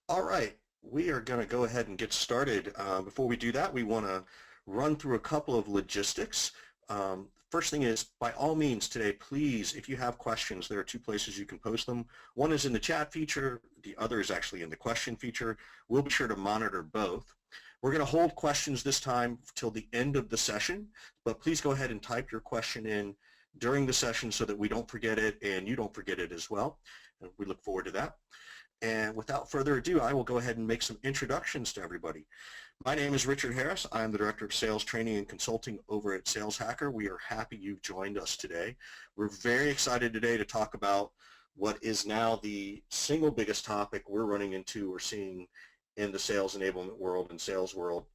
All right, we are going to go ahead and get started. Before we do that, we want to run through a couple of logistics. First thing is, by all means today, please, if you have questions, there are two places you can post them. One is in the chat feature. The other is actually in the question feature. We'll be sure to monitor both. We're going to hold questions this time till the end of the session, but please go ahead and type your question in during the session so that we don't forget it and you don't forget it as well. And we look forward to that. And without further ado, I will go ahead and make some introductions to everybody. My name is Richard Harris. I'm the Director of Sales Training and Consulting over at Sales Hacker. We are happy you've joined us today. We're very excited today to talk about what is now the single biggest topic we're running into or seeing in the sales enablement world and sales world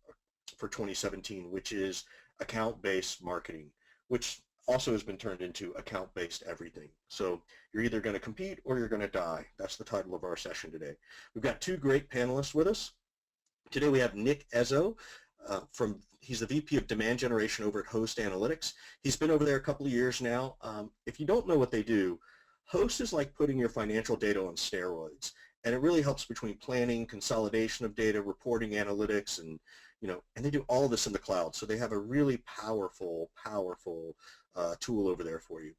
for 2017, which is account-based marketing, which also has been turned into account-based everything. So you're either going to compete or you're going to die. That's the title of our session today. We've got two great panelists with us. Today we have Nick Ezzo he's the VP of Demand Generation over at Host Analytics. He's been over there a couple of years now. If you don't know what they do, Host is like putting your financial data on steroids, and it really helps between planning, consolidation of data, reporting, analytics, and and they do all of this in the cloud. So they have a really powerful tool over there for you.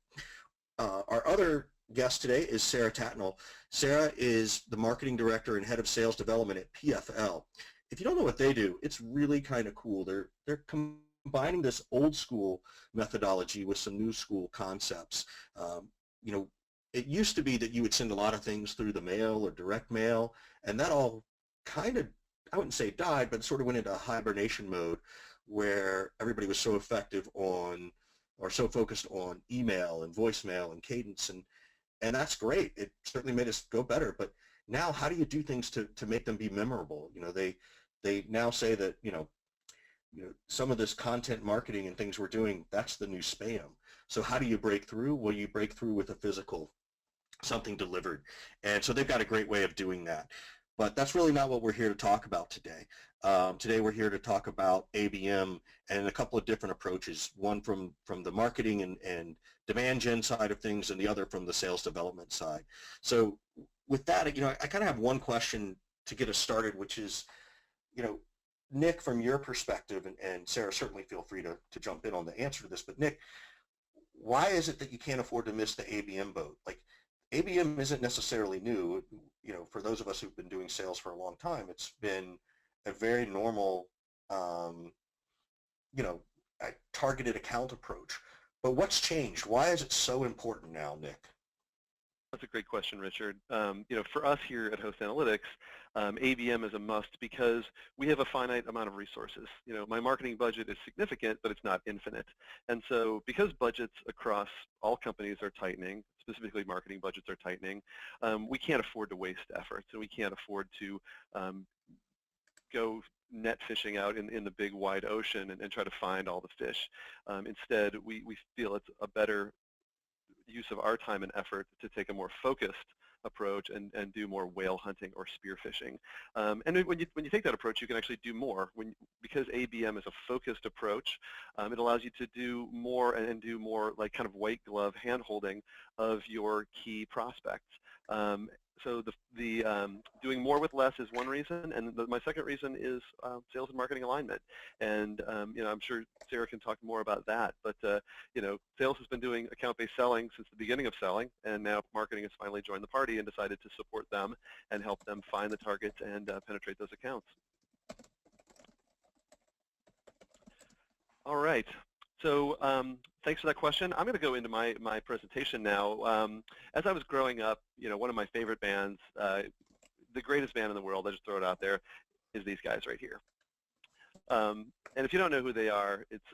Our other guest today is Sara Tatnall. Sara is the Marketing Director and Head of Sales Development at PFL. If you don't know what they do, it's really kind of cool. They're combining this old school methodology with some new school concepts. It used to be that you would send a lot of things through the mail or direct mail, and that all kind of, I wouldn't say died, but sort of went into hibernation mode where everybody was so effective on or so focused on email and voicemail and cadence, and that's great. It certainly made us go better, but now how do you do things to make them be memorable? They now say that some of this content marketing and things we're doing, that's the new spam. So how do you break through? Well, you break through with a physical, something delivered. And so they've got a great way of doing that. But that's really not what we're here to talk about today. Today we're here to talk about ABM and a couple of different approaches, one from the marketing and demand gen side of things, and the other from the sales development side. So with that, I kind of have one question to get us started, which is, Nick, from your perspective, and Sara, certainly feel free to jump in on the answer to this, but Nick, why is it that you can't afford to miss the ABM boat? Like, ABM isn't necessarily new. For those of us who've been doing sales for a long time, it's been a very normal, a targeted account approach. But what's changed? Why is it so important now, Nick? That's a great question, Richard. For us here at Host Analytics, ABM is a must because we have a finite amount of resources. My marketing budget is significant, but it's not infinite. And so because budgets across all companies are tightening, specifically marketing budgets are tightening, we can't afford to waste efforts, and we can't afford to go net fishing out in the big wide ocean and try to find all the fish. Instead, we feel it's a better use of our time and effort to take a more focused approach and do more whale hunting or spear fishing. And when you take that approach, you can actually do more. Because ABM is a focused approach, it allows you to do more and do more like kind of white glove hand holding of your key prospects. So the doing more with less is one reason, and my second reason is sales and marketing alignment. And I'm sure Sara can talk more about that. But sales has been doing account-based selling since the beginning of selling, and now marketing has finally joined the party and decided to support them and help them find the targets and penetrate those accounts. All right. So thanks for that question. I'm going to go into my presentation now. As I was growing up, one of my favorite bands, the greatest band in the world, I just throw it out there, is these guys right here. And if you don't know who they are, it's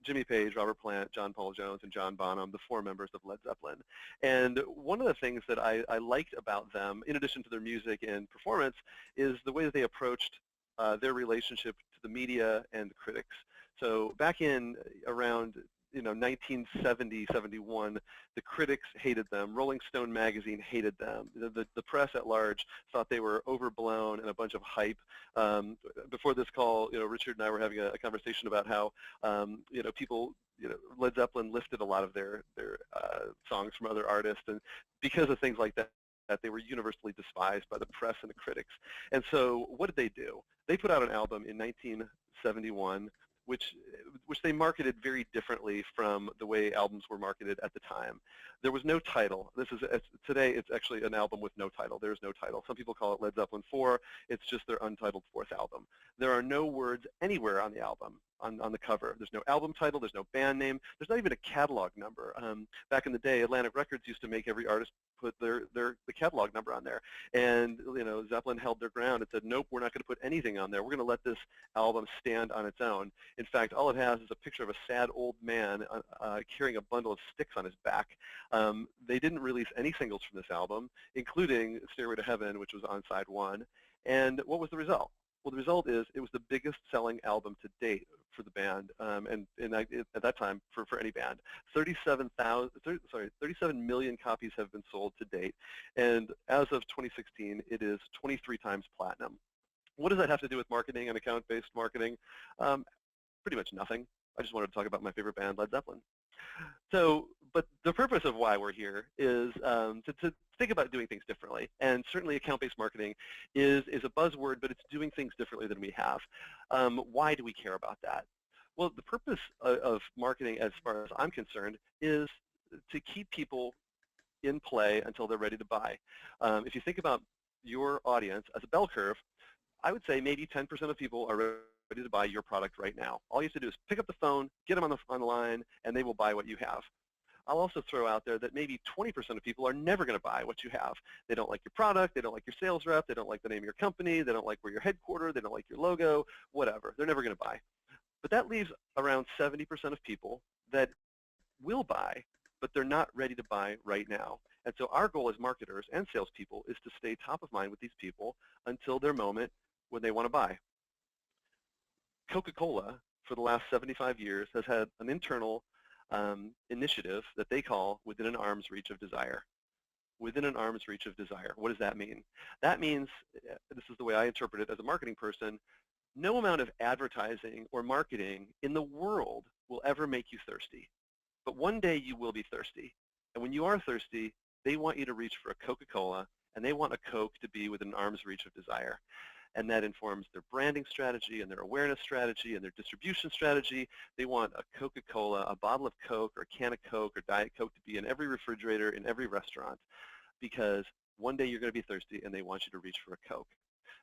Jimmy Page, Robert Plant, John Paul Jones, and John Bonham, the four members of Led Zeppelin. And one of the things that I liked about them, in addition to their music and performance, is the way that they approached their relationship to the media and the critics. So back in around 1970, 71, the critics hated them. Rolling Stone magazine hated them. The press at large thought they were overblown and a bunch of hype. Before this call, Richard and I were having a conversation about how, people, Led Zeppelin lifted a lot of their songs from other artists, and because of things like that, that. They were universally despised by the press and the critics. And so what did they do? They put out an album in 1971 which they marketed very differently from the way albums were marketed at the time. There was no title. Today it's actually an album with no title. There's no title. Some people call it Led Zeppelin 4. It's just their untitled fourth album. There are no words anywhere on the album, on the cover. There's no album title. There's no band name. There's not even a catalog number. Back in the day, Atlantic Records used to make every artist put the catalog number on there. And Zeppelin held their ground and said, nope, we're not going to put anything on there. We're going to let this album stand on its own. In fact, all it has is a picture of a sad old man carrying a bundle of sticks on his back. They didn't release any singles from this album, including Stairway to Heaven, which was on side 1. And what was the result? Well, the result is it was the biggest selling album to date for the band, and at that time for any band. 37 million copies have been sold to date, and as of 2016, it is 23 times platinum. What does that have to do with marketing and account-based marketing? Pretty much nothing. I just wanted to talk about my favorite band, Led Zeppelin. So, but the purpose of why we're here is to think about doing things differently. And certainly account-based marketing is a buzzword, but it's doing things differently than we have. Why do we care about that? Well, the purpose of marketing, as far as I'm concerned, is to keep people in play until they're ready to buy. If you think about your audience as a bell curve, I would say maybe 10% of people are ready to buy your product right now. All you have to do is pick up the phone, get them on the line, and they will buy what you have. I'll also throw out there that maybe 20% of people are never going to buy what you have. They don't like your product, they don't like your sales rep, they don't like the name of your company, they don't like where you're headquartered, they don't like your logo, whatever. They're never going to buy. But that leaves around 70% of people that will buy, but they're not ready to buy right now. And so our goal as marketers and salespeople is to stay top of mind with these people until their moment when they want to buy. Coca-Cola, for the last 75 years, has had an internal initiative that they call within an arm's reach of desire. Within an arm's reach of desire. What does that mean? That means, this is the way I interpret it as a marketing person, no amount of advertising or marketing in the world will ever make you thirsty. But one day you will be thirsty. And when you are thirsty, they want you to reach for a Coca-Cola, and they want a Coke to be within an arm's reach of desire. And that informs their branding strategy and their awareness strategy and their distribution strategy. They want a Coca-Cola, a bottle of Coke or a can of Coke or Diet Coke to be in every refrigerator, in every restaurant, because one day you're going to be thirsty and they want you to reach for a Coke.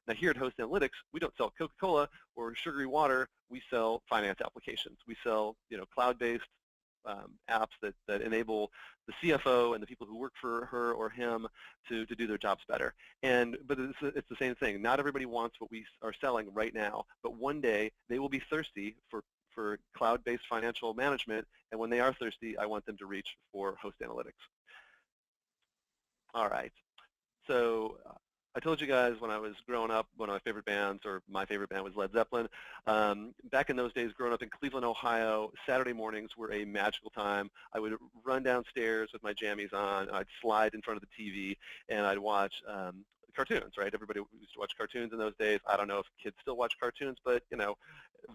Now here at Host Analytics, we don't sell Coca-Cola or sugary water. We sell finance applications. We sell cloud-based apps that enable the CFO and the people who work for her or him to do their jobs better. But it's the same thing. Not everybody wants what we are selling right now, but one day they will be thirsty for cloud-based financial management, and when they are thirsty, I want them to reach for Host Analytics. All right. So I told you guys when I was growing up, one of my favorite bands, or my favorite band, was Led Zeppelin. Back in those days, growing up in Cleveland, Ohio, Saturday mornings were a magical time. I would run downstairs with my jammies on, I'd slide in front of the TV, and I'd watch cartoons, right? Everybody used to watch cartoons in those days. I don't know if kids still watch cartoons, but,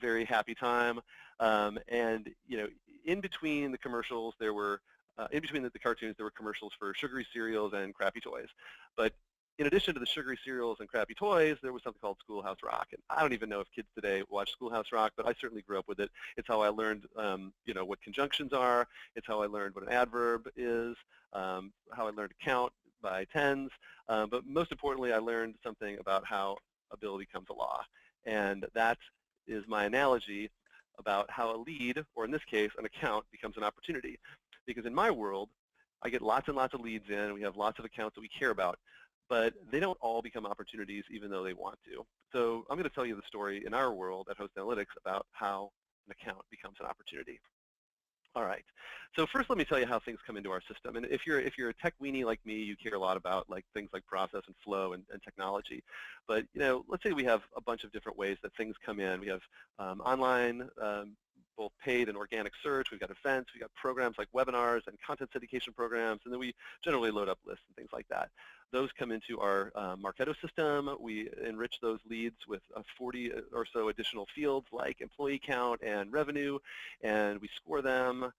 very happy time. In between the commercials, there were, in between the cartoons, there were commercials for sugary cereals and crappy toys. But in addition to the sugary cereals and crappy toys, there was something called Schoolhouse Rock. And I don't even know if kids today watch Schoolhouse Rock, but I certainly grew up with it. It's how I learned, what conjunctions are. It's how I learned what an adverb is, how I learned to count by tens. But most importantly, I learned something about how a bill becomes a law. And that is my analogy about how a lead, or in this case, an account, becomes an opportunity. Because in my world, I get lots and lots of leads in. We have lots of accounts that we care about. But they don't all become opportunities even though they want to. So I'm going to tell you the story in our world at Host Analytics about how an account becomes an opportunity. All right. So first, let me tell you how things come into our system. And if you're a tech weenie like me, you care a lot about things like process and flow and technology. But let's say we have a bunch of different ways that things come in. We have online, both paid and organic search. We've got events. We've got programs like webinars and content syndication programs, and then we generally load up lists and things like that. Those come into our Marketo system. We enrich those leads with 40 or so additional fields like employee count and revenue, and we score them.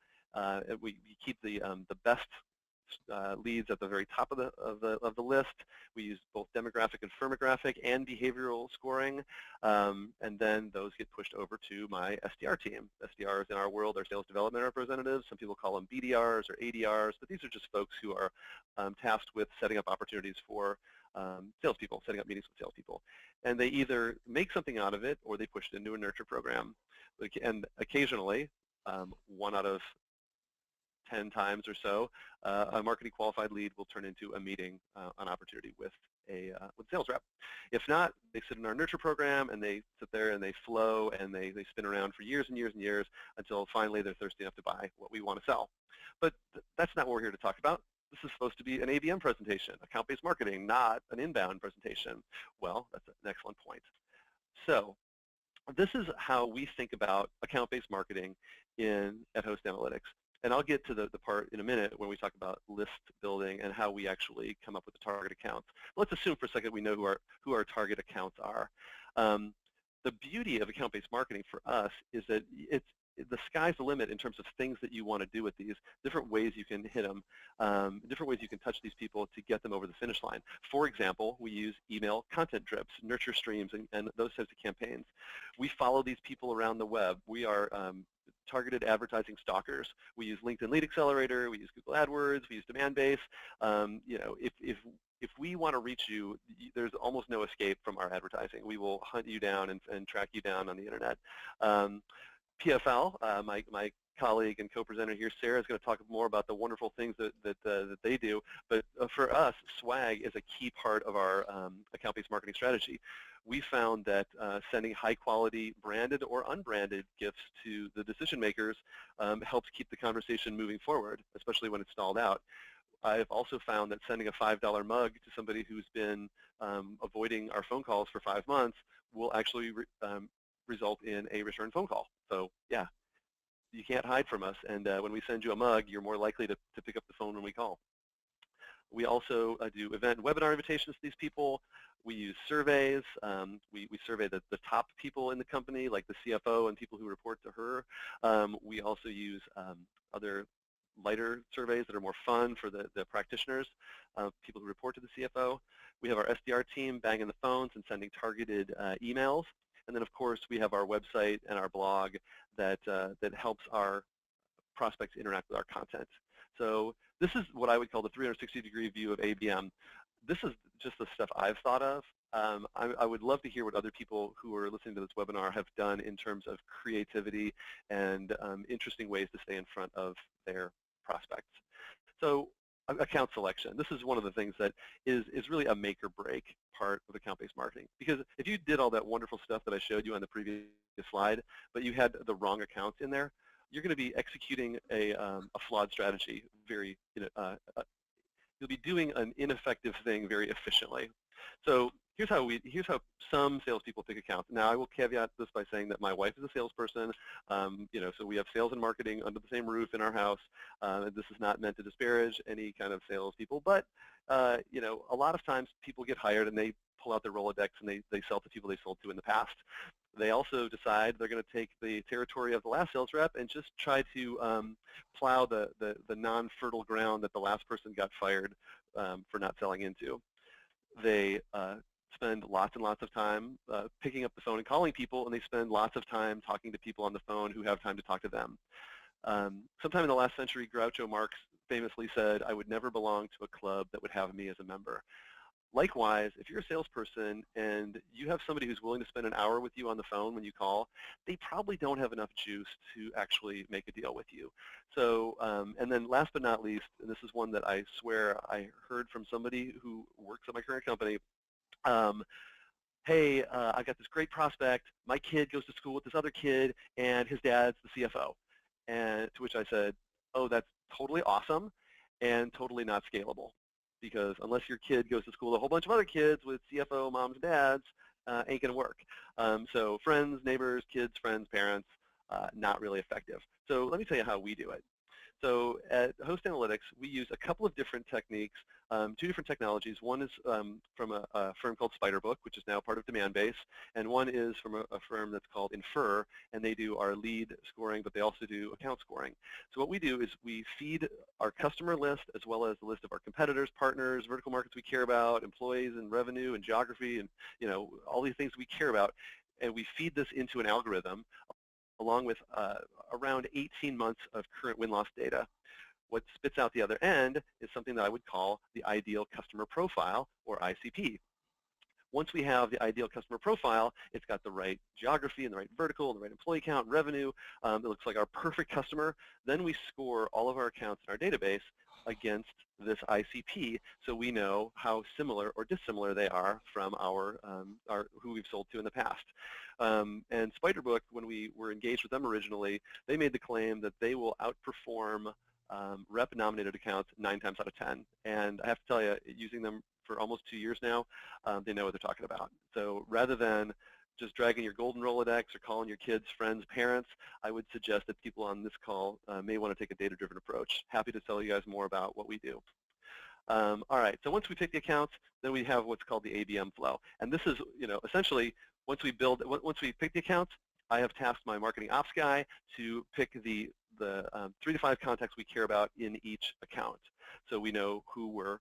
We keep the best leads at the very top of the list. We use both demographic and firmographic and behavioral scoring, and then those get pushed over to my SDR team. SDRs in our world are sales development representatives. Some people call them BDRs or ADRs, but these are just folks who are tasked with setting up opportunities for salespeople, setting up meetings with salespeople. And they either make something out of it or they push it into a nurture program. And occasionally, 1 out of 10 times or so, a marketing qualified lead will turn into a meeting, an opportunity with a sales rep. If not, they sit in our nurture program and they sit there and they flow and they spin around for years and years and years until finally they're thirsty enough to buy what we want to sell. But that's not what we're here to talk about. This is supposed to be an ABM presentation, account-based marketing, not an inbound presentation. Well, that's an excellent point. So this is how we think about account-based marketing at Host Analytics. And I'll get to the part in a minute when we talk about list building and how we actually come up with the target accounts. Let's assume for a second we know who our target accounts are. The beauty of account-based marketing for us is that the sky's the limit in terms of things that you want to do with these, different ways you can hit them, different ways you can touch these people to get them over the finish line. For example, we use email content drips, nurture streams, and those types of campaigns. We follow these people around the web. We are targeted advertising stalkers. We use LinkedIn Lead Accelerator, we use Google AdWords, we use Demandbase. You know, if we want to reach you, there's almost no escape from our advertising. We will hunt you down and track you down on the internet. PFL, my colleague and co-presenter here, Sara, is going to talk more about the wonderful things that they do. But for us, swag is a key part of our account-based marketing strategy. We found that sending high-quality branded or unbranded gifts to the decision makers helps keep the conversation moving forward, especially when it's stalled out. I've also found that sending a $5 mug to somebody who's been avoiding our phone calls for 5 months will actually result in a return phone call. So yeah, you can't hide from us, and when we send you a mug, you're more likely to pick up the phone when we call. We also do event and webinar invitations to these people. We use surveys. We survey the top people in the company, like the CFO and people who report to her. We also use other lighter surveys that are more fun for the practitioners, people who report to the CFO. We have our SDR team banging the phones and sending targeted emails. And then, of course, we have our website and our blog that helps our prospects interact with our content. So this is what I would call the 360-degree view of ABM. This is just the stuff I've thought of. I would love to hear what other people who are listening to this webinar have done in terms of creativity and interesting ways to stay in front of their prospects. So account selection. This is one of the things that is really a make or break part of account-based marketing. Because if you did all that wonderful stuff that I showed you on the previous slide, but you had the wrong accounts in there, you're going to be executing a flawed strategy very, you'll be doing an ineffective thing very efficiently. So here's how some salespeople pick accounts. Now I will caveat this by saying that my wife is a salesperson, so we have sales and marketing under the same roof in our house. This is not meant to disparage any kind of salespeople, but a lot of times people get hired and they pull out their Rolodex and they sell to people they sold to in the past. They also decide they're going to take the territory of the last sales rep and just try to plow the non-fertile ground that the last person got fired for not selling into. They spend lots and lots of time picking up the phone and calling people, and they spend lots of time talking to people on the phone who have time to talk to them. Sometime in the last century, Groucho Marx famously said, "I would never belong to a club that would have me as a member." Likewise, if you're a salesperson and you have somebody who's willing to spend an hour with you on the phone when you call, they probably don't have enough juice to actually make a deal with you. So, and then last but not least, and this is one that I swear I heard from somebody who works at my current company, hey, I got this great prospect, my kid goes to school with this other kid, and his dad's the CFO. And to which I said, oh, that's totally awesome and totally not scalable. Because unless your kid goes to school with a whole bunch of other kids with CFO moms and dads, ain't going to work. So friends, neighbors, kids, friends, parents, not really effective. So let me tell you how we do it. So at Host Analytics, we use a couple of different techniques, two different technologies. One is from a firm called Spiderbook, which is now part of DemandBase, and one is from a firm that's called Infer, and they do our lead scoring, but they also do account scoring. So what we do is we feed our customer list as well as the list of our competitors, partners, vertical markets we care about, employees and revenue and geography and all these things we care about, and we feed this into an algorithm along with around 18 months of current win-loss data. What spits out the other end is something that I would call the ideal customer profile, or ICP. Once we have the ideal customer profile, it's got the right geography and the right vertical, and the right employee count, revenue, it looks like our perfect customer, then we score all of our accounts in our database against this ICP, so we know how similar or dissimilar they are from our who we've sold to in the past. And Spiderbook, when we were engaged with them originally, they made the claim that they will outperform rep-nominated accounts 9 times out of 10. And I have to tell you, using them for almost 2 years now, they know what they're talking about. So rather than just dragging your golden Rolodex or calling your kids, friends, parents, I would suggest that people on this call may want to take a data-driven approach. Happy to tell you guys more about what we do. All right, so once we pick the accounts, then we have what's called the ABM flow. And this is, essentially, once we pick the accounts, I have tasked my marketing ops guy to pick the 3 to 5 contacts we care about in each account, so we know who we're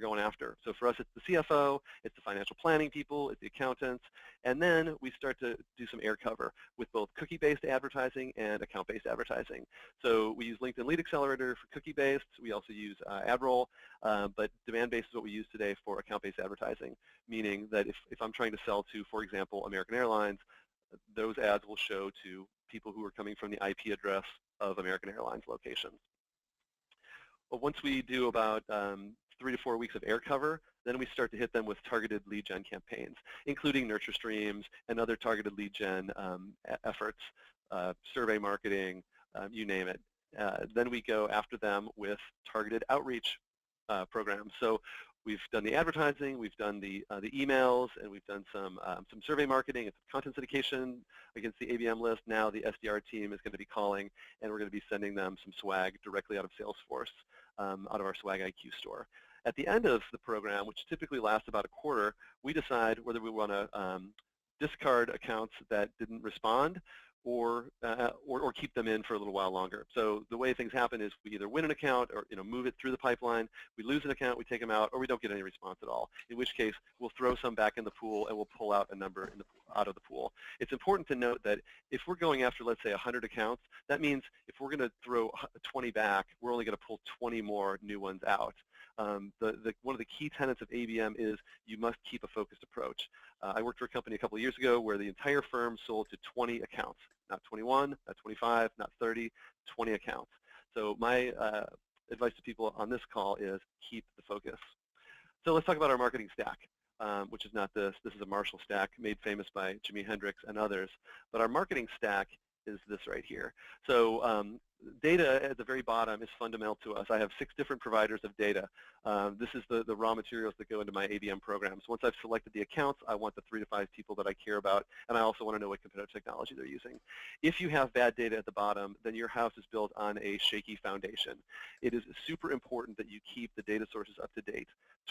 going after. So for us, it's the CFO, it's the financial planning people, it's the accountants, and then we start to do some air cover with both cookie-based advertising and account-based advertising. So we use LinkedIn Lead Accelerator for cookie-based. We also use AdRoll, but demand-based is what we use today for account-based advertising, meaning that if I'm trying to sell to, for example, American Airlines, those ads will show to people who are coming from the IP address of American Airlines locations. But once we do about 3 to 4 weeks of air cover, then we start to hit them with targeted lead gen campaigns, including nurture streams and other targeted lead gen efforts, survey marketing, you name it. Then we go after them with targeted outreach programs. So we've done the advertising, we've done the emails, and we've done some survey marketing and some content syndication against the ABM list. Now the SDR team is going to be calling, and we're going to be sending them some swag directly out of Salesforce, out of our Swag IQ store. At the end of the program, which typically lasts about a quarter, we decide whether we want to discard accounts that didn't respond or keep them in for a little while longer. So the way things happen is we either win an account or move it through the pipeline, we lose an account, we take them out, or we don't get any response at all, in which case we'll throw some back in the pool and we'll pull out a number out of the pool. It's important to note that if we're going after, let's say, 100 accounts, that means if we're going to throw 20 back, we're only going to pull 20 more new ones out. One of the key tenets of ABM is you must keep a focused approach. I worked for a company a couple of years ago where the entire firm sold to 20 accounts, not 21, not 25, not 30, 20 accounts. So my advice to people on this call is keep the focus. So let's talk about our marketing stack, which is not this. This is a Marshall stack made famous by Jimi Hendrix and others. But our marketing stack is this right here. So data at the very bottom is fundamental to us. I have 6 different providers of data. This is the raw materials that go into my ABM programs. Once I've selected the accounts, I want the 3 to 5 people that I care about, and I also want to know what competitive technology they're using. If you have bad data at the bottom, then your house is built on a shaky foundation. It is super important that you keep the data sources up to date.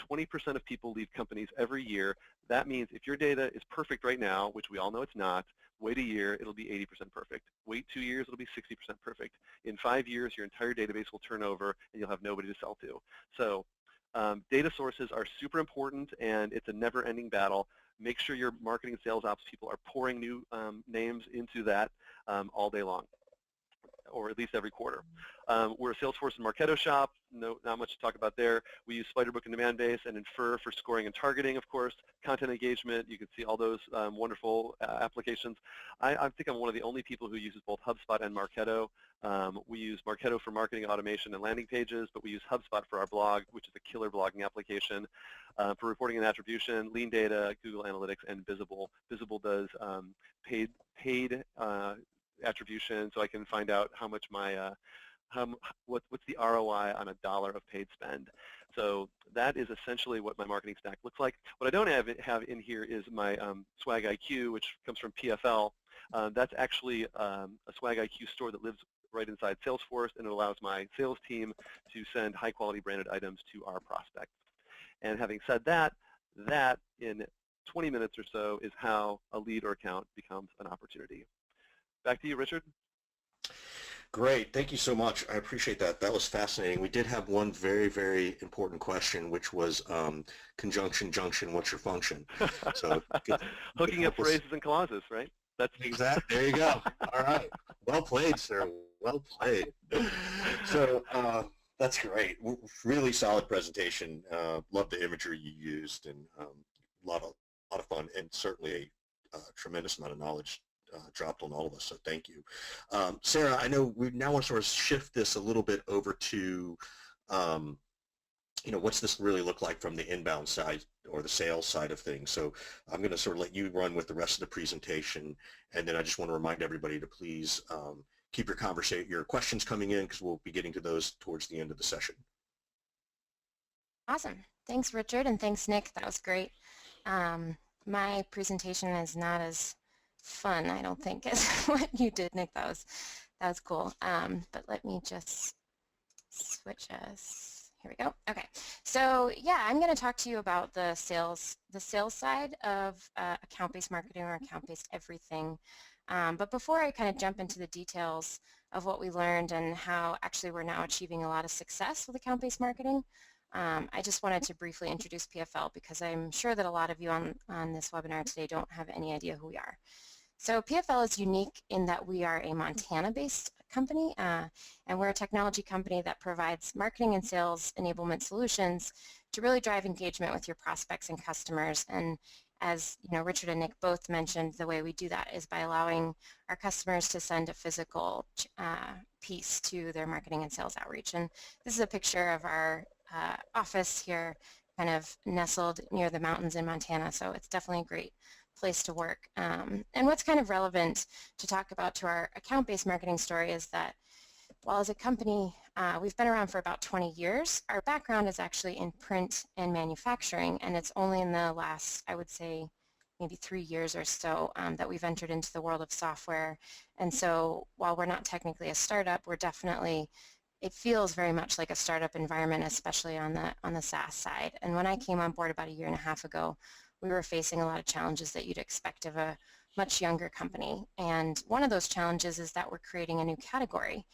20% of people leave companies every year. That means if your data is perfect right now, which we all know it's not, wait a year, it'll be 80% perfect. Wait 2 years, it'll be 60% perfect. In 5 years, your entire database will turn over and you'll have nobody to sell to. So data sources are super important, and it's a never-ending battle. Make sure your marketing and sales ops people are pouring new names into that all day long, or at least every quarter. We're a Salesforce and Marketo shop. Not much to talk about there. We use Spiderbook and DemandBase and Infer for scoring and targeting, of course. Content engagement, you can see all those wonderful applications. I think I'm one of the only people who uses both HubSpot and Marketo. We use Marketo for marketing automation and landing pages, but we use HubSpot for our blog, which is a killer blogging application. For reporting and attribution, Lean Data, Google Analytics, and Visible. Visible does paid attribution, so I can find out how much my what's the ROI on $1 of paid spend. So that is essentially what my marketing stack looks like. What I don't have in here is my Swag IQ, which comes from PFL. That's actually a Swag IQ store that lives right inside Salesforce, and it allows my sales team to send high-quality branded items to our prospects. And having said that, that in 20 minutes or so is how a lead or account becomes an opportunity. Back to you, Richard. Great. Thank you so much. I appreciate that. That was fascinating. We did have one very, very important question, which was conjunction, junction, what's your function? So hooking up phrases and clauses, right? That's exactly. There you go. All right. Well played, sir. Well played. So that's great. Really solid presentation. Love the imagery you used, and a lot of fun, and certainly a tremendous amount of knowledge dropped on all of us, so thank you. Sara, I know we now want to sort of shift this a little bit over to, what's this really look like from the inbound side or the sales side of things. So I'm going to sort of let you run with the rest of the presentation, and then I just want to remind everybody to please keep your questions coming in, because we'll be getting to those towards the end of the session. Awesome. Thanks, Richard, and thanks, Nick. That was great. My presentation is not as fun, I don't think, as what you did, Nick. That was cool. But let me just switch us. Here we go. Okay. So yeah, I'm going to talk to you about the sales side of account-based marketing, or account-based everything. But before I kind of jump into the details of what we learned and how actually we're now achieving a lot of success with account-based marketing, I just wanted to briefly introduce PFL, because I'm sure that a lot of you on this webinar today don't have any idea who we are. So PFL is unique in that we are a Montana-based company, and we're a technology company that provides marketing and sales enablement solutions to really drive engagement with your prospects and customers. And as Richard and Nick both mentioned, the way we do that is by allowing our customers to send a physical piece to their marketing and sales outreach. And this is a picture of our office here, kind of nestled near the mountains in Montana, so it's definitely a great place to work. And what's kind of relevant to talk about to our account-based marketing story is that while as a company we've been around for about 20 years, our background is actually in print and manufacturing, and it's only in the last, I would say, maybe 3 years or so that we've entered into the world of software. And so while we're not technically a startup, we're definitely, it feels very much like a startup environment, especially on the SaaS side. And when I came on board about 1.5 years ago, we were facing a lot of challenges that you'd expect of a much younger company. And one of those challenges is that we're creating a new category.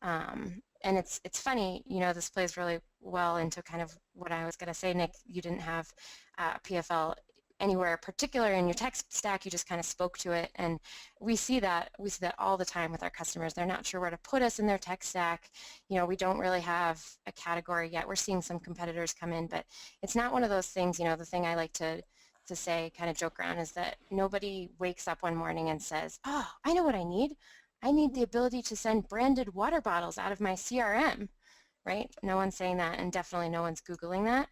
And it's funny, this plays really well into kind of what I was going to say, Nick. You didn't have PFL anywhere particular in your tech stack, you just kind of spoke to it, and we see that all the time with our customers. They're not sure where to put us in their tech stack. We don't really have a category yet. We're seeing some competitors come in, but it's not one of those things. The thing I like to say, kind of joke around, is that nobody wakes up one morning and says, oh, I know what I need. I need the ability to send branded water bottles out of my CRM, right? No one's saying that, and definitely no one's Googling that.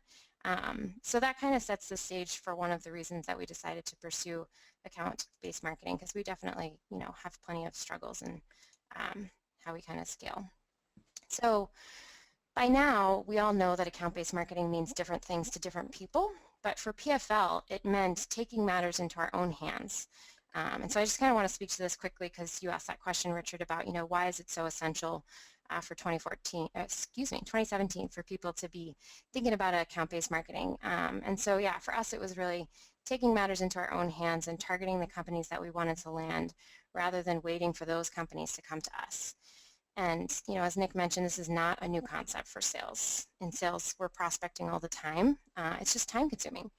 So that kind of sets the stage for one of the reasons that we decided to pursue account-based marketing, because we definitely, have plenty of struggles in how we kind of scale. So by now, we all know that account-based marketing means different things to different people, but for PFL, it meant taking matters into our own hands. And so I just kind of want to speak to this quickly, because you asked that question, Richard, about, why is it so essential for 2017 for people to be thinking about account-based marketing. And so, yeah, for us, it was really taking matters into our own hands and targeting the companies that we wanted to land, rather than waiting for those companies to come to us. And, as Nick mentioned, this is not a new concept for sales. In sales, we're prospecting all the time. It's just time consuming.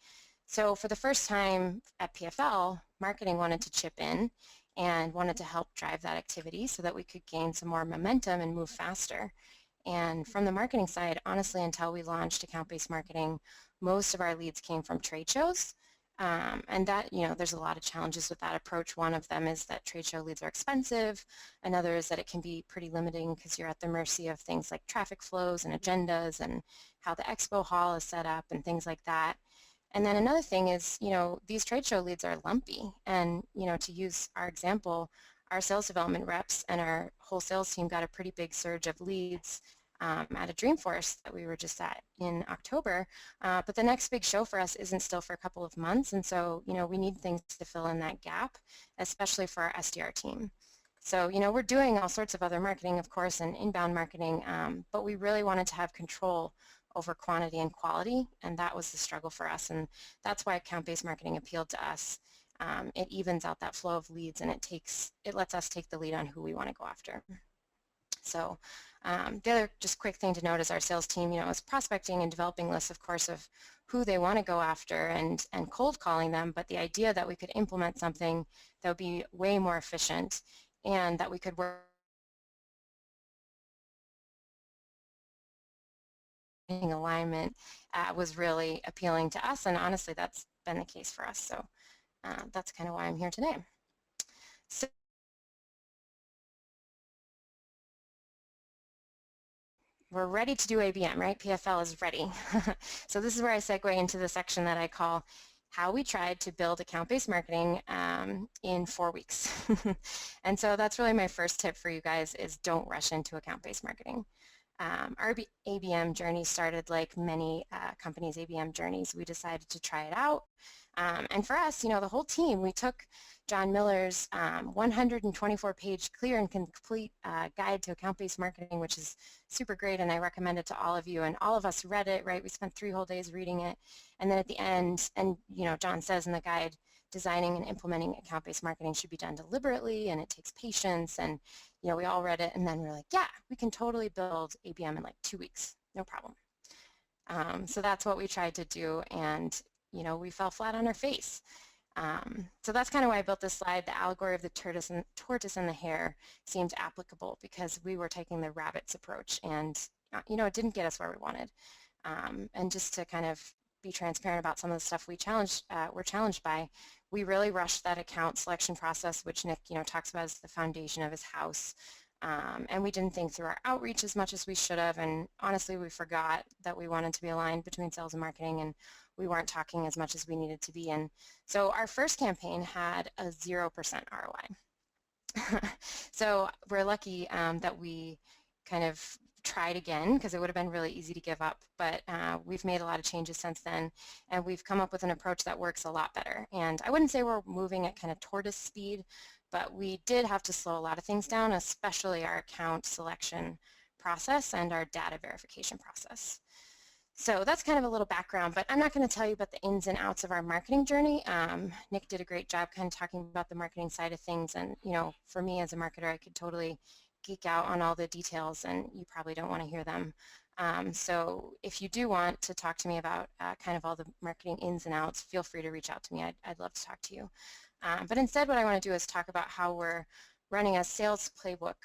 So for the first time at PFL, marketing wanted to chip in and wanted to help drive that activity so that we could gain some more momentum and move faster. And from the marketing side, honestly, until we launched account-based marketing, most of our leads came from trade shows. And that, there's a lot of challenges with that approach. One of them is that trade show leads are expensive. Another is that it can be pretty limiting, because you're at the mercy of things like traffic flows and agendas and how the expo hall is set up and things like that. And then another thing is, these trade show leads are lumpy. And, to use our example, our sales development reps and our whole sales team got a pretty big surge of leads at a Dreamforce that we were just at in October. But the next big show for us isn't still for a couple of months. And so, we need things to fill in that gap, especially for our SDR team. So, we're doing all sorts of other marketing, of course, and inbound marketing, but we really wanted to have control over quantity and quality, and that was the struggle for us, and that's why account-based marketing appealed to us. It evens out that flow of leads, and it lets us take the lead on who we want to go after. So the other just quick thing to note is our sales team, is prospecting and developing lists, of course, of who they want to go after and cold calling them, but the idea that we could implement something that would be way more efficient and that we could work in alignment was really appealing to us, and honestly that's been the case for us. So that's kind of why I'm here today. So we're ready to do ABM, right? PFL is ready. So this is where I segue into the section that I call how we tried to build account-based marketing in 4 weeks. And so that's really my first tip for you guys is don't rush into account-based marketing. Our ABM journey started like many companies' ABM journeys. We decided to try it out. And for us, the whole team, we took John Miller's 124-page clear and complete guide to account-based marketing, which is super great, and I recommend it to all of you. And all of us read it, right? We spent 3 whole days reading it. And then at the end, and John says in the guide, designing and implementing account-based marketing should be done deliberately, and it takes patience. And we all read it, and then we're like, yeah, we can totally build ABM in like 2 weeks, no problem. So that's what we tried to do, and we fell flat on our face. So that's kind of why I built this slide. The allegory of the tortoise and the hare seemed applicable because we were taking the rabbit's approach, and it didn't get us where we wanted. And just to kind of be transparent about some of the stuff we're challenged by, we really rushed that account selection process, which Nick talks about as the foundation of his house. And we didn't think through our outreach as much as we should have, and honestly we forgot that we wanted to be aligned between sales and marketing, and we weren't talking as much as we needed to be. And so our first campaign had a 0% ROI. So we're lucky that we kind of tried again, because it would have been really easy to give up, but we've made a lot of changes since then, and we've come up with an approach that works a lot better. And I wouldn't say we're moving at kind of tortoise speed, but we did have to slow a lot of things down, especially our account selection process and our data verification process. So that's kind of a little background, but I'm not going to tell you about the ins and outs of our marketing journey. Nick did a great job kind of talking about the marketing side of things, and for me as a marketer, I could totally geek out on all the details, and you probably don't want to hear them. So if you do want to talk to me about kind of all the marketing ins and outs, feel free to reach out to me. I'd love to talk to you. But instead what I want to do is talk about how we're running a sales playbook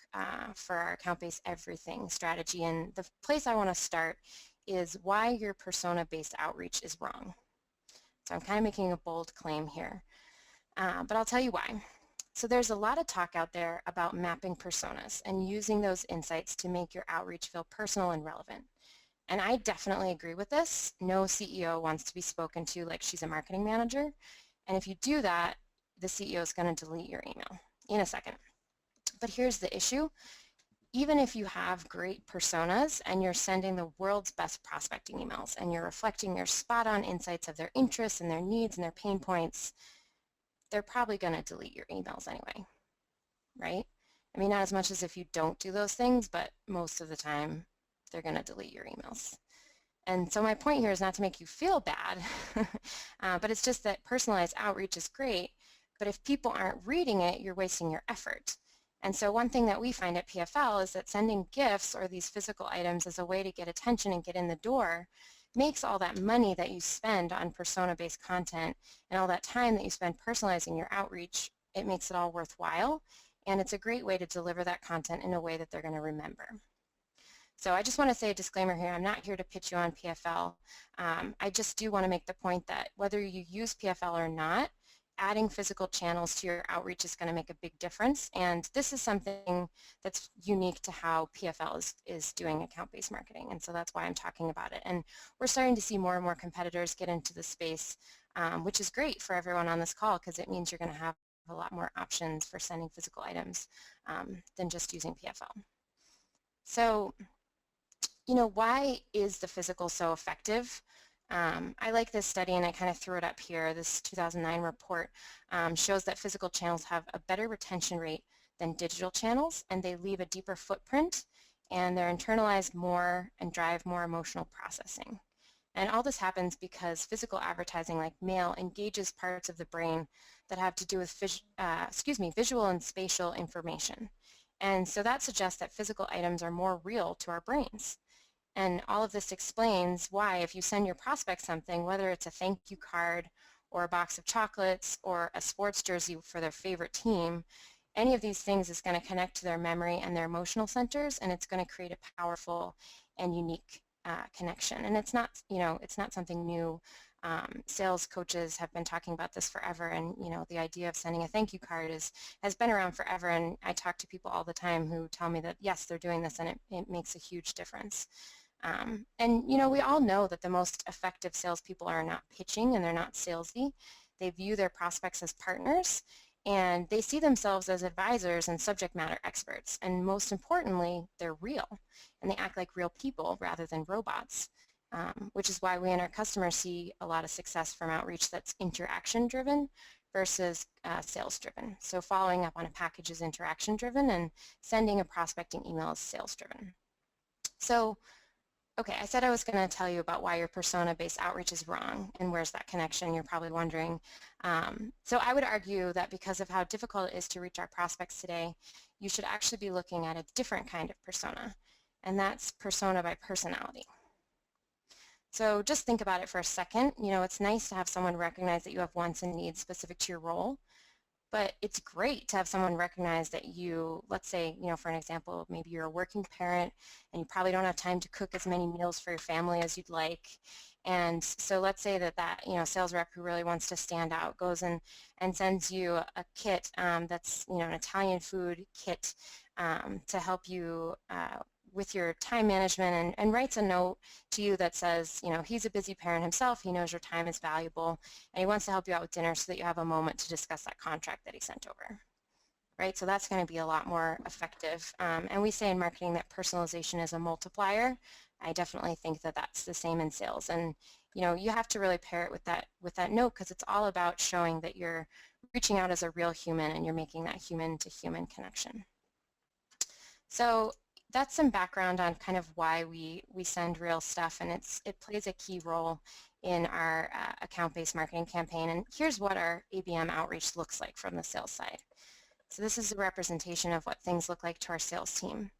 for our account-based everything strategy. And the place I want to start is why your persona-based outreach is wrong. So I'm kind of making a bold claim here, but I'll tell you why. So there's a lot of talk out there about mapping personas and using those insights to make your outreach feel personal and relevant. And I definitely agree with this. No CEO wants to be spoken to like she's a marketing manager. And if you do that, the CEO is going to delete your email in a second. But here's the issue. Even if you have great personas and you're sending the world's best prospecting emails and you're reflecting your spot-on insights of their interests and their needs and their pain points, they're probably going to delete your emails anyway, right? I mean, not as much as if you don't do those things, but most of the time they're going to delete your emails. And so my point here is not to make you feel bad, but it's just that personalized outreach is great, but if people aren't reading it, you're wasting your effort. And so one thing that we find at PFL is that sending gifts or these physical items as a way to get attention and get in the door makes all that money that you spend on persona-based content and all that time that you spend personalizing your outreach, it makes it all worthwhile. And it's a great way to deliver that content in a way that they're going to remember. So I just want to say a disclaimer here. I'm not here to pitch you on PFL. I just do want to make the point that whether you use PFL or not, adding physical channels to your outreach is going to make a big difference, and this is something that's unique to how PFL is doing account-based marketing, and so that's why I'm talking about it. And we're starting to see more and more competitors get into the space, which is great for everyone on this call because it means you're going to have a lot more options for sending physical items than just using PFL. So, why is the physical so effective? I like this study, and I kind of threw it up here. This 2009 report shows that physical channels have a better retention rate than digital channels, and they leave a deeper footprint, and they're internalized more and drive more emotional processing. And all this happens because physical advertising like mail engages parts of the brain that have to do with visual and spatial information. And so that suggests that physical items are more real to our brains. And all of this explains why if you send your prospect something, whether it's a thank you card or a box of chocolates or a sports jersey for their favorite team, any of these things is going to connect to their memory and their emotional centers, and it's going to create a powerful and unique connection. And it's not, it's not something new. Sales coaches have been talking about this forever, and the idea of sending a thank you card has been around forever. And I talk to people all the time who tell me that yes, they're doing this, and it makes a huge difference. And we all know that the most effective salespeople are not pitching and they're not salesy. They view their prospects as partners, and they see themselves as advisors and subject matter experts. And most importantly, they're real, and they act like real people rather than robots, which is why we and our customers see a lot of success from outreach that's interaction-driven versus sales-driven. So following up on a package is interaction-driven, and sending a prospecting email is sales-driven. So okay, I said I was going to tell you about why your persona-based outreach is wrong, and where's that connection, you're probably wondering. So I would argue that because of how difficult it is to reach our prospects today, you should actually be looking at a different kind of persona, and that's persona by personality. So just think about it for a second. It's nice to have someone recognize that you have wants and needs specific to your role, but it's great to have someone recognize that you, let's say, for an example, maybe you're a working parent and you probably don't have time to cook as many meals for your family as you'd like. And so let's say that sales rep who really wants to stand out goes and sends you a kit that's, an Italian food kit to help you with your time management, and writes a note to you that says, he's a busy parent himself, he knows your time is valuable, and he wants to help you out with dinner so that you have a moment to discuss that contract that he sent over. Right? So that's going to be a lot more effective. And we say in marketing that personalization is a multiplier. I definitely think that that's the same in sales. And you have to really pair it with that note, because it's all about showing that you're reaching out as a real human and you're making that human-to-human connection. So that's some background on kind of why we send real stuff, and it plays a key role in our account-based marketing campaign. And here's what our ABM outreach looks like from the sales side. So this is a representation of what things look like to our sales team.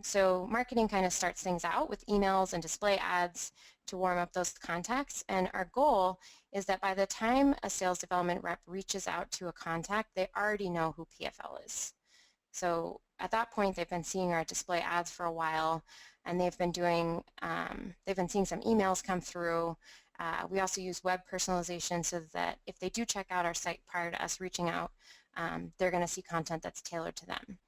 So marketing kind of starts things out with emails and display ads to warm up those contacts, and our goal is that by the time a sales development rep reaches out to a contact, they already know who PFL is. So at that point, they've been seeing our display ads for a while, and they've been seeing some emails come through. We also use web personalization so that if they do check out our site prior to us reaching out, they're going to see content that's tailored to them.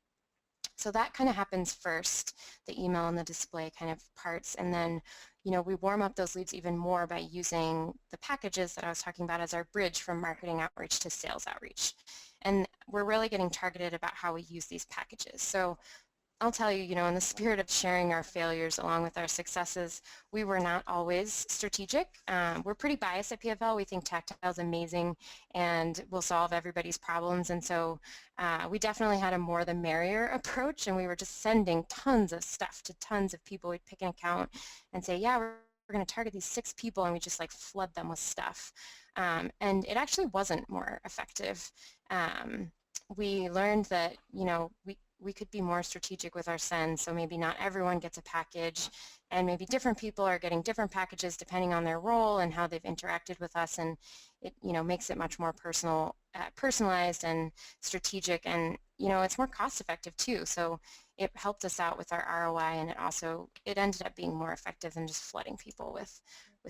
So that kind of happens first, the email and the display kind of parts, and then we warm up those leads even more by using the packages that I was talking about as our bridge from marketing outreach to sales outreach. And we're really getting targeted about how we use these packages. So I'll tell you, in the spirit of sharing our failures along with our successes, we were not always strategic. We're pretty biased at PFL. We think tactile is amazing and will solve everybody's problems. And so we definitely had a more the merrier approach, and we were just sending tons of stuff to tons of people. We'd pick an account and say, yeah, we're going to target these 6 people, and we just flood them with stuff. And it actually wasn't more effective. We learned that, we could be more strategic with our send, so maybe not everyone gets a package, and maybe different people are getting different packages depending on their role and how they've interacted with us, and it makes it much more personalized and strategic, and it's more cost effective too. So it helped us out with our ROI, and it ended up being more effective than just flooding people with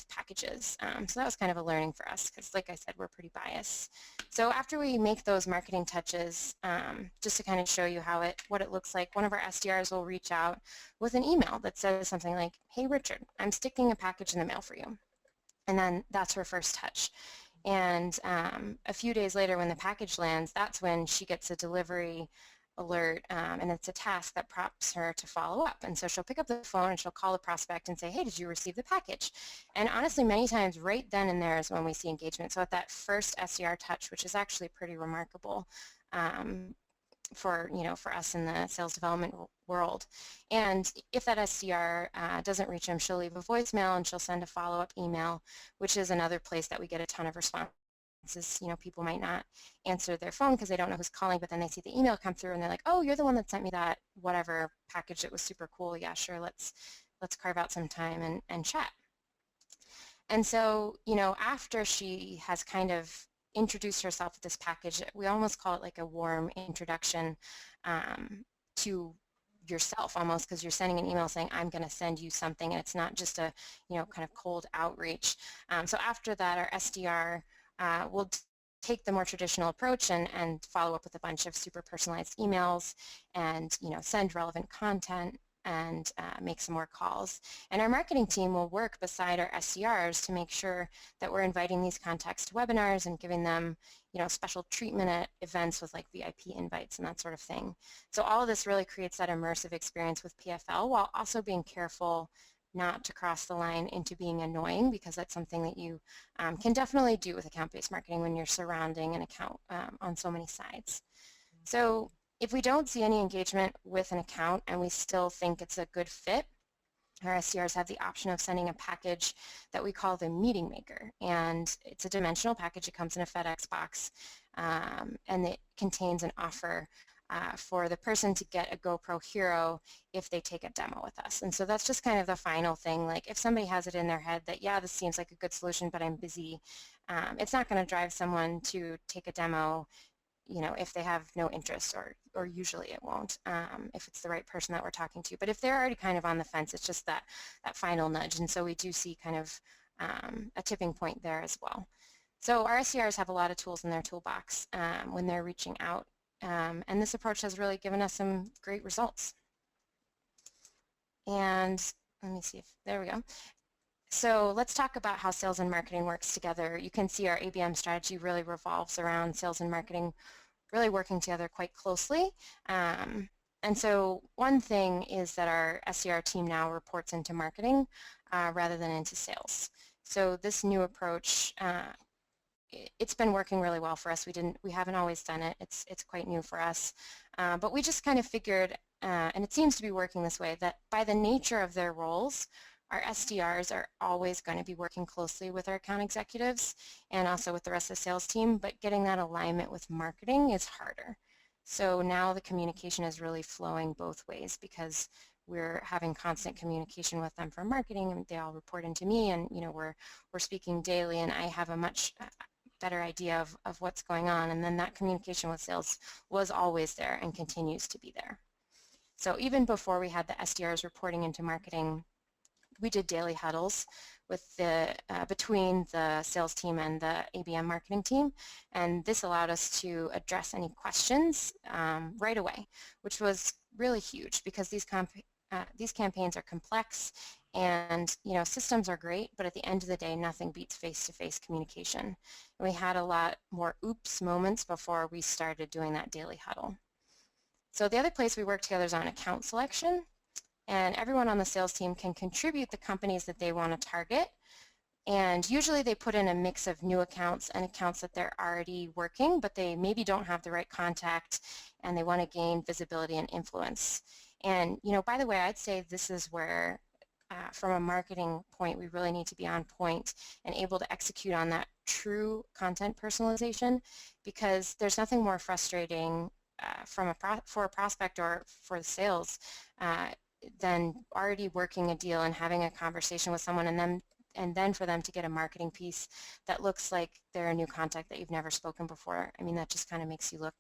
packages. So that was kind of a learning for us, because like I said, we're pretty biased. So after we make those marketing touches, just to kind of show you what it looks like, one of our SDRs will reach out with an email that says something like, hey Richard, I'm sticking a package in the mail for you. And then that's her first touch. And a few days later when the package lands, that's when she gets a delivery alert, and it's a task that prompts her to follow up. And so she'll pick up the phone and she'll call the prospect and say, hey, did you receive the package? And honestly, many times right then and there is when we see engagement. So at that first SDR touch, which is actually pretty remarkable, for for us in the sales development world. And if that SDR doesn't reach them, she'll leave a voicemail and she'll send a follow-up email, which is another place that we get a ton of responses. People might not answer their phone because they don't know who's calling, but then they see the email come through and they're like, oh, you're the one that sent me that whatever package that was super cool. Yeah, sure, let's carve out some time and chat. And so, after she has kind of introduced herself with this package, we almost call it like a warm introduction to yourself almost, because you're sending an email saying, I'm going to send you something, and it's not just a, kind of cold outreach. So after that, our SDR will take the more traditional approach and follow up with a bunch of super personalized emails and, send relevant content and make some more calls. And our marketing team will work beside our SDRs to make sure that we're inviting these contacts to webinars and giving them, special treatment at events with like VIP invites and that sort of thing. So all of this really creates that immersive experience with PFL while also being careful not to cross the line into being annoying, because that's something that you can definitely do with account-based marketing when you're surrounding an account on so many sides. So if we don't see any engagement with an account and we still think it's a good fit, our SDRs have the option of sending a package that we call the meeting maker. And it's a dimensional package. It comes in a FedEx box, and it contains an offer for the person to get a GoPro Hero if they take a demo with us. And so that's just kind of the final thing. Like if somebody has it in their head that, yeah, this seems like a good solution, but I'm busy, it's not going to drive someone to take a demo if they have no interest, or usually it won't, if it's the right person that we're talking to. But if they're already kind of on the fence, it's just that final nudge. And so we do see kind of a tipping point there as well. So our SDRs have a lot of tools in their toolbox when they're reaching out. And this approach has really given us some great results. And let me see if, there we go. So let's talk about how sales and marketing works together. You can see our ABM strategy really revolves around sales and marketing really working together quite closely. And so one thing is that our SDR team now reports into marketing rather than into sales. So this new approach, it's been working really well for us. We haven't always done it. It's quite new for us. But we just kind of figured, and it seems to be working this way, that by the nature of their roles, our SDRs are always going to be working closely with our account executives and also with the rest of the sales team, but getting that alignment with marketing is harder. So now the communication is really flowing both ways, because we're having constant communication with them from marketing, and they all report into me, and we're speaking daily, and I have a much better idea of what's going on. And then that communication with sales was always there and continues to be there. So even before we had the SDRs reporting into marketing, we did daily huddles with between the sales team and the ABM marketing team, and this allowed us to address any questions right away, which was really huge, because these campaigns are complex, and systems are great, but at the end of the day, nothing beats face-to-face communication. And we had a lot more oops moments before we started doing that daily huddle. So the other place we work together is on account selection. And everyone on the sales team can contribute the companies that they want to target. And usually they put in a mix of new accounts and accounts that they're already working, but they maybe don't have the right contact and they want to gain visibility and influence. And, by the way, I'd say this is where, from a marketing point, we really need to be on point and able to execute on that true content personalization, because there's nothing more frustrating for a prospect or for the sales than already working a deal and having a conversation with someone, and then for them to get a marketing piece that looks like they're a new contact that you've never spoken before. I mean, that just kind of makes you look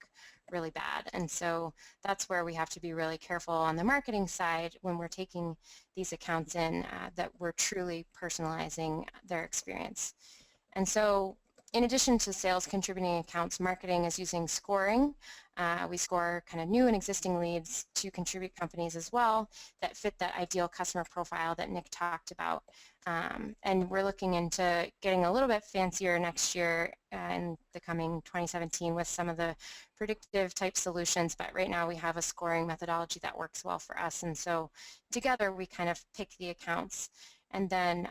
really bad. And so that's where we have to be really careful on the marketing side when we're taking these accounts in, that we're truly personalizing their experience. And so in addition to sales contributing accounts, marketing is using scoring. We score kind of new and existing leads to contribute companies as well that fit that ideal customer profile that Nick talked about. And we're looking into getting a little bit fancier next year in the coming 2017 with some of the predictive type solutions, but right now we have a scoring methodology that works well for us. And so together we kind of pick the accounts, and then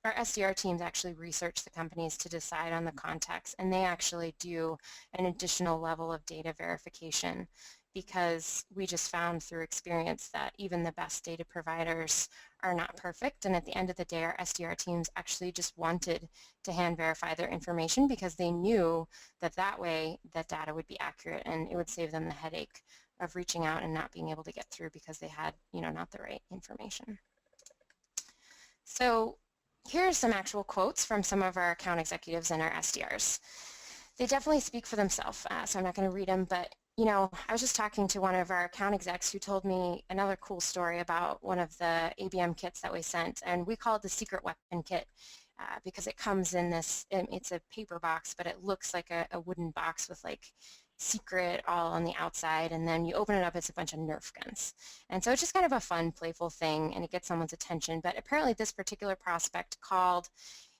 our SDR teams actually research the companies to decide on the contacts, and they actually do an additional level of data verification. because we just found through experience that even the best data providers are not perfect, and at the end of the day our SDR teams actually just wanted to hand verify their information because they knew that that way that data would be accurate and it would save them the headache of reaching out and not being able to get through because they had, not the right information. So here are some actual quotes from some of our account executives and our SDRs. They definitely speak for themselves, so I'm not going to read them, but I was just talking to one of our account execs who told me another cool story about one of the ABM kits that we sent, and we call it the secret weapon kit because it comes in this, it's a paper box, but it looks like a wooden box with like secret all on the outside, and then you open it up, it's a bunch of Nerf guns. And so it's just kind of a fun, playful thing, and it gets someone's attention. But apparently this particular prospect called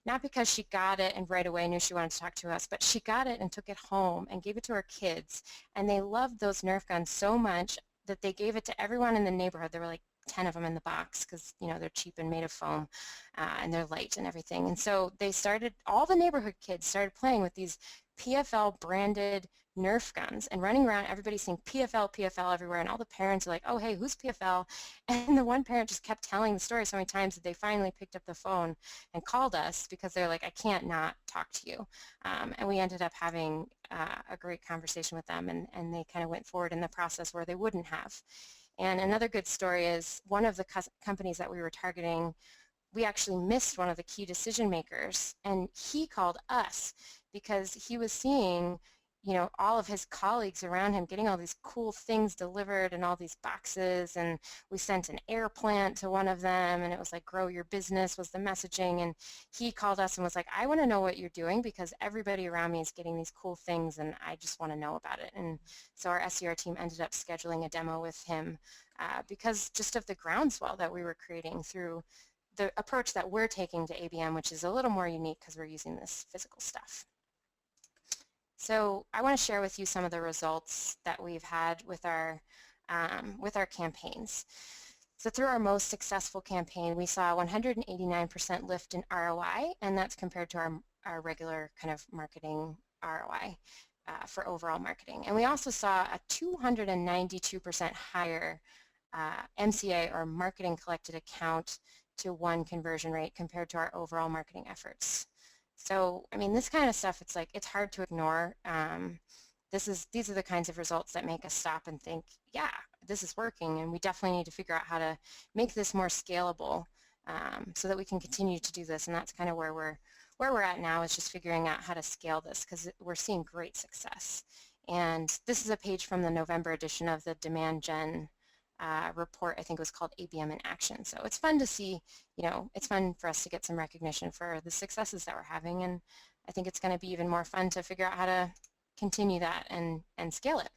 not because she got it and right away knew she wanted to talk to us, but she got it and took it home and gave it to her kids, and they loved those Nerf guns so much that they gave it to everyone in the neighborhood. There were like 10 of them in the box because they're cheap and made of foam and they're light and everything. And so they started, all the neighborhood kids started playing with these PFL branded Nerf guns and running around, everybody saying PFL, PFL everywhere, and all the parents are like, oh, hey, who's PFL? And the one parent just kept telling the story so many times that they finally picked up the phone and called us because they're like, I can't not talk to you. And we ended up having a great conversation with them, and they kind of went forward in the process where they wouldn't have. And another good story is one of the companies that we were targeting, we actually missed one of the key decision makers, and he called us because he was seeing all of his colleagues around him getting all these cool things delivered and all these boxes, and we sent an air plant to one of them, and it was like grow your business was the messaging, and he called us and was like, I want to know what you're doing because everybody around me is getting these cool things and I just want to know about it. And so our SDR team ended up scheduling a demo with him because just of the groundswell that we were creating through the approach that we're taking to ABM, which is a little more unique because we're using this physical stuff. So I want to share with you some of the results that we've had with our campaigns. So through our most successful campaign, we saw 189% lift in ROI, and that's compared to our regular kind of marketing ROI for overall marketing. And we also saw a 292% higher MCA, or marketing collected account to one conversion rate, compared to our overall marketing efforts. So, I mean, this kind of stuff, it's like, it's hard to ignore. These are the kinds of results that make us stop and think, yeah, this is working, and we definitely need to figure out how to make this more scalable so that we can continue to do this. And that's kind of where we're at now, is just figuring out how to scale this, because we're seeing great success. And this is a page from the November edition of the Demand Gen report. I think it was called ABM in Action. So it's fun to see, it's fun for us to get some recognition for the successes that we're having, and I think it's going to be even more fun to figure out how to continue that and scale it.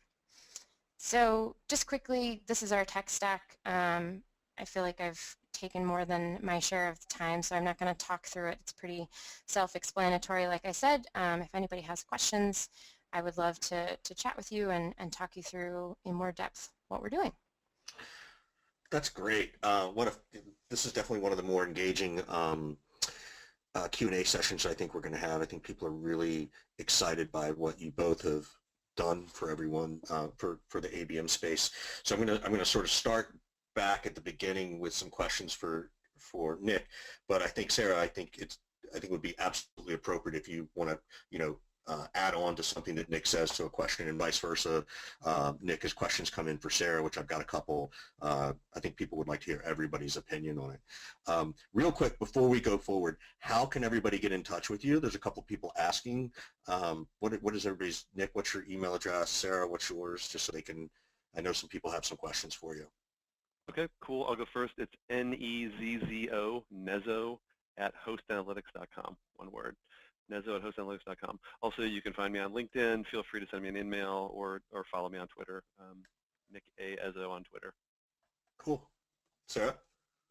So just quickly, this is our tech stack. I feel like I've taken more than my share of the time, so I'm not going to talk through it. It's pretty self-explanatory. Like I said, if anybody has questions, I would love to chat with you and talk you through in more depth what we're doing. That's great. This is definitely one of the more engaging Q&A sessions I think we're going to have. I think people are really excited by what you both have done for everyone for the ABM space. So I'm going to sort of start back at the beginning with some questions for Nick. But I think, Sara, I think it would be absolutely appropriate if you want to add on to something that Nick says to a question, and vice versa. Nick, as questions come in for Sara, which I've got a couple, I think people would like to hear everybody's opinion on it. Real quick, before we go forward, how can everybody get in touch with you? There's a couple people asking. What is everybody's, Nick, what's your email address? Sara, what's yours? Just so they can, I know some people have some questions for you. Okay, cool. I'll go first. It's Nezzo, Nezzo at hostanalytics.com, one word. Nezzo at hostanalytics.com. Also, you can find me on LinkedIn. Feel free to send me an email or follow me on Twitter. Nick Ezzo on Twitter. Cool. Sara?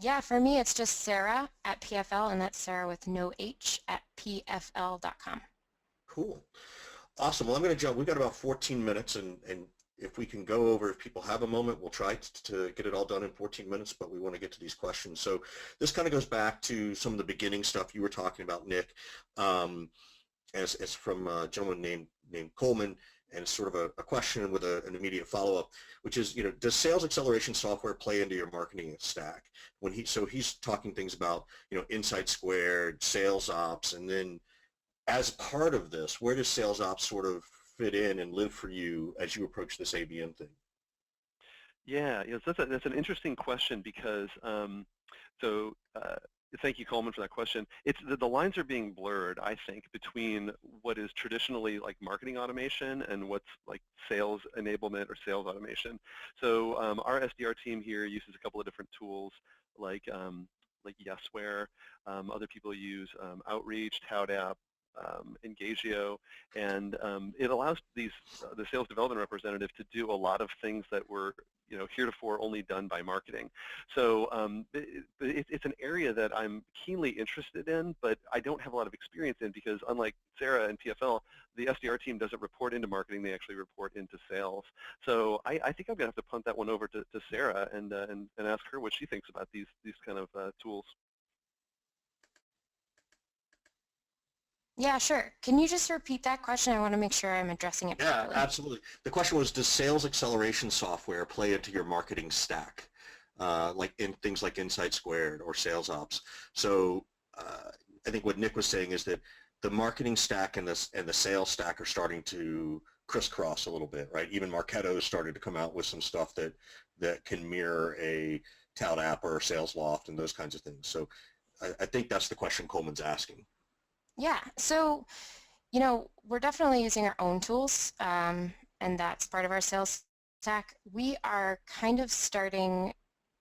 Yeah, for me, it's just Sara at PFL, and that's Sara with no H at PFL.com. Cool. Awesome. Well, I'm going to jump. We've got about 14 minutes, and if we can go over, if people have a moment, we'll try to get it all done in 14 minutes, but we want to get to these questions. So this kind of goes back to some of the beginning stuff you were talking about, Nick, as from a gentleman named Coleman, and sort of a question with an immediate follow-up, which is, does sales acceleration software play into your marketing stack? So he's talking things about, Insight Squared, Sales Ops, and then as part of this, where does Sales Ops sort of fit in and live for you as you approach this ABM thing? Yeah, that's an interesting question because thank you, Coleman, for that question. It's the lines are being blurred, I think, between what is traditionally like marketing automation and what's like sales enablement or sales automation. So our SDR team here uses a couple of different tools like Yesware. Other people use Outreach, ToutApp, Engagio, and it allows the sales development representative to do a lot of things that were heretofore only done by marketing. So it's an area that I'm keenly interested in, but I don't have a lot of experience in because unlike Sara and PFL, the SDR team doesn't report into marketing, they actually report into sales. So I think I'm going to have to punt that one over to Sara and ask her what she thinks about these kind of tools. Yeah, sure. Can you just repeat that question? I want to make sure I'm addressing it properly. Yeah, absolutely. The question was, does sales acceleration software play into your marketing stack, like in things like Insight Squared or Sales Ops? So I think what Nick was saying is that the marketing stack and the sales stack are starting to crisscross a little bit, right? Even Marketo started to come out with some stuff that can mirror a ToutApp or a SalesLoft and those kinds of things. So I think that's the question Coleman's asking. Yeah, so, we're definitely using our own tools, and that's part of our sales stack. We are kind of starting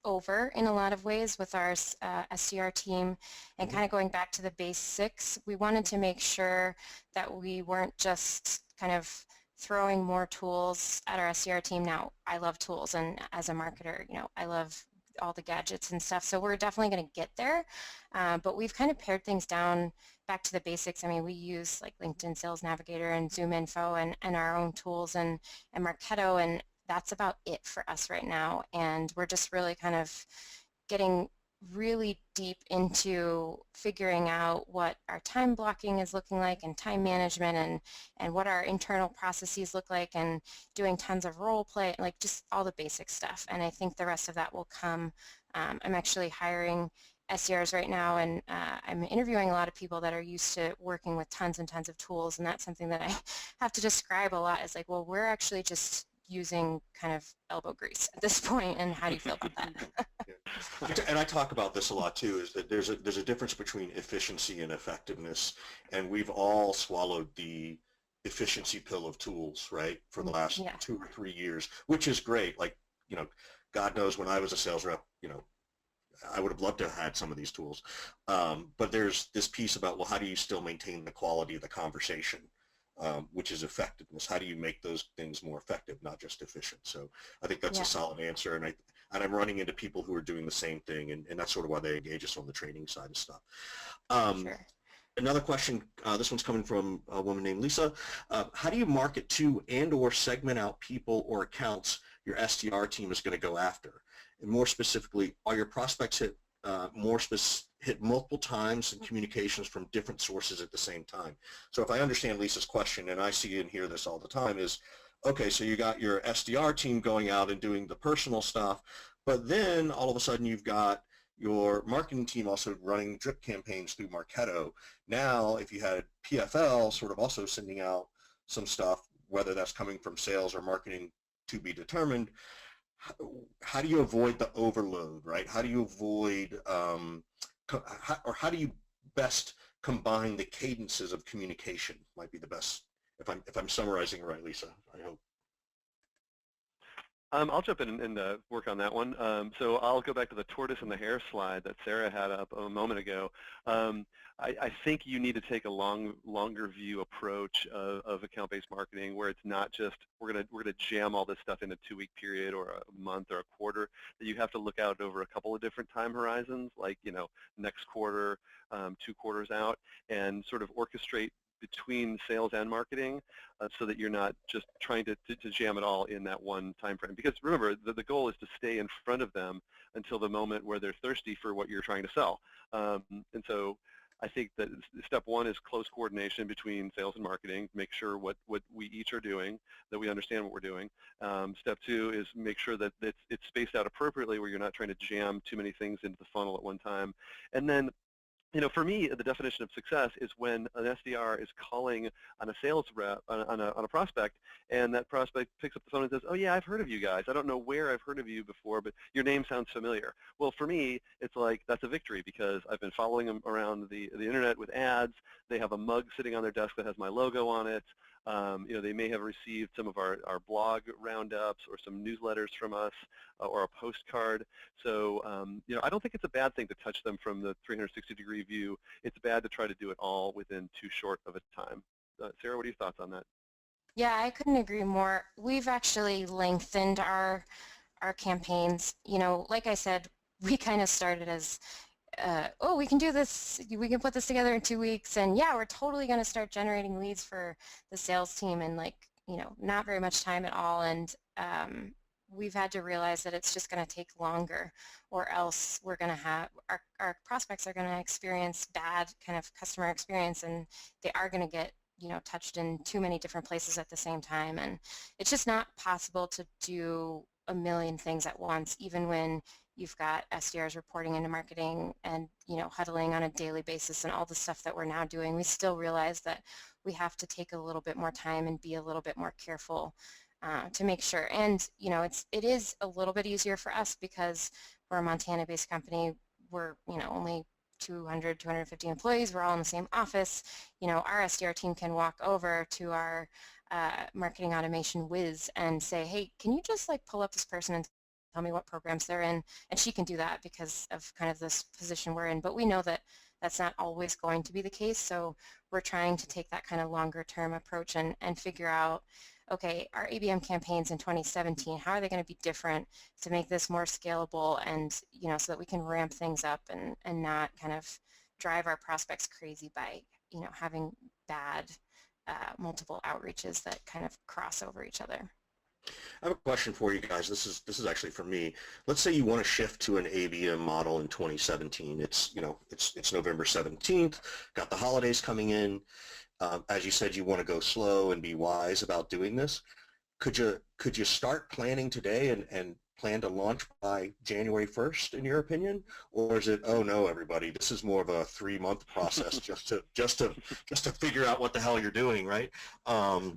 over in a lot of ways with our SDR team and kind of going back to the basics. We wanted to make sure that we weren't just kind of throwing more tools at our SDR team. Now, I love tools, and as a marketer, I love all the gadgets and stuff, so we're definitely going to get there, but we've kind of pared things down back to the basics. I mean, we use like LinkedIn Sales Navigator and Zoom Info and our own tools and Marketo, and that's about it for us right now, and we're just really kind of getting really deep into figuring out what our time blocking is looking like and time management and what our internal processes look like and doing tons of role play, like just all the basic stuff. And I think the rest of that will come. I'm actually hiring SDRs right now, and I'm interviewing a lot of people that are used to working with tons and tons of tools, and that's something that I have to describe a lot as like, well, we're actually just using kind of elbow grease at this point, and how do you feel about that? And I talk about this a lot too, is that there's a difference between efficiency and effectiveness, and we've all swallowed the efficiency pill of tools, right, for the last 2 or 3 years, which is great. Like, God knows when I was a sales rep, I would have loved to have had some of these tools. But there's this piece about, well, how do you still maintain the quality of the conversation, which is effectiveness? How do you make those things more effective, not just efficient? So I think that's a solid answer, and I'm running into people who are doing the same thing, and that's sort of why they engage us on the training side of stuff. Sure. Another question, this one's coming from a woman named Lisa. How do you market to and or segment out people or accounts your SDR team is going to go after? And more specifically, are your prospects hit multiple times in communications from different sources at the same time? So if I understand Lisa's question, and I see and hear this all the time, is, okay, so you got your SDR team going out and doing the personal stuff, but then all of a sudden you've got your marketing team also running drip campaigns through Marketo. Now, if you had PFL sort of also sending out some stuff, whether that's coming from sales or marketing to be determined, how do you avoid the overload, right? How do you avoid, how do you best combine the cadences of communication? Might be the best, if I'm summarizing right, Lisa, I hope. I'll jump in and work on that one. So I'll go back to the tortoise and the hare slide that Sara had up a moment ago. I think you need to take a longer view approach of account-based marketing, where it's not just we're gonna jam all this stuff in a 2-week period or a month or a quarter. That you have to look out over a couple of different time horizons, like next quarter, 2 quarters out, and sort of orchestrate between sales and marketing, so that you're not just trying to jam it all in that one time frame. Because remember, the goal is to stay in front of them until the moment where they're thirsty for what you're trying to sell. And so I think that step one is close coordination between sales and marketing, make sure what we each are doing, that we understand what we're doing. Step two is make sure that it's spaced out appropriately where you're not trying to jam too many things into the funnel at one time. And then, for me, the definition of success is when an SDR is calling on a sales rep, on a prospect, and that prospect picks up the phone and says, oh yeah, I've heard of you guys. I don't know where I've heard of you before, but your name sounds familiar. Well, for me, it's like that's a victory because I've been following them around the internet with ads. They have a mug sitting on their desk that has my logo on it. They may have received some of our blog roundups or some newsletters from us or a postcard. So, I don't think it's a bad thing to touch them from the 360-degree view. It's bad to try to do it all within too short of a time. Sarah, what are your thoughts on that? Yeah, I couldn't agree more. We've actually lengthened our campaigns. Like I said, we kind of started as oh, we can do this, we can put this together in 2 weeks, and yeah, we're totally going to start generating leads for the sales team in not very much time at all, and we've had to realize that it's just going to take longer, or else we're going to have, our prospects are going to experience bad kind of customer experience, and they are going to get touched in too many different places at the same time, and it's just not possible to do a million things at once, even when you've got SDRs reporting into marketing and huddling on a daily basis and all the stuff that we're now doing. We still realize that we have to take a little bit more time and be a little bit more careful to make sure. And it is a little bit easier for us because we're a Montana-based company. We're only 200, 250 employees. We're all in the same office. Our SDR team can walk over to our marketing automation whiz and say, hey, can you just pull up this person and tell me what programs they're in? And she can do that because of kind of this position we're in. But we know that that's not always going to be the case. So we're trying to take that kind of longer term approach and figure out, okay, our ABM campaigns in 2017, how are they going to be different to make this more scalable and, so that we can ramp things up and not kind of drive our prospects crazy by, having bad multiple outreaches that kind of cross over each other. I have a question for you guys. This is actually for me. Let's say you want to shift to an ABM model in 2017. It's it's November 17th. Got the holidays coming in. As you said, you want to go slow and be wise about doing this. Could you start planning today and plan to launch by January 1st, in your opinion, or is it, oh no, everybody, this is more of a 3-month process just to figure out what the hell you're doing, right? I'll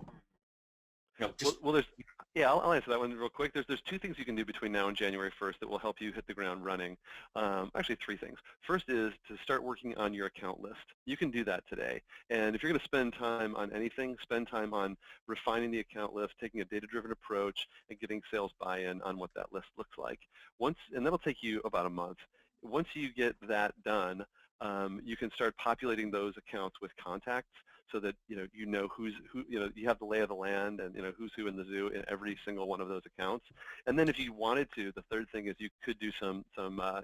answer that one real quick. There's two things you can do between now and January 1st that will help you hit the ground running. Actually, 3 things. First is to start working on your account list. You can do that today. And if you're going to spend time on anything, spend time on refining the account list, taking a data-driven approach, and getting sales buy-in on what that list looks like. And that'll take you about a month. Once you get that done, you can start populating those accounts with contacts, so that you have the lay of the land and who's who in the zoo in every single one of those accounts. And then if you wanted to, the third thing is you could do some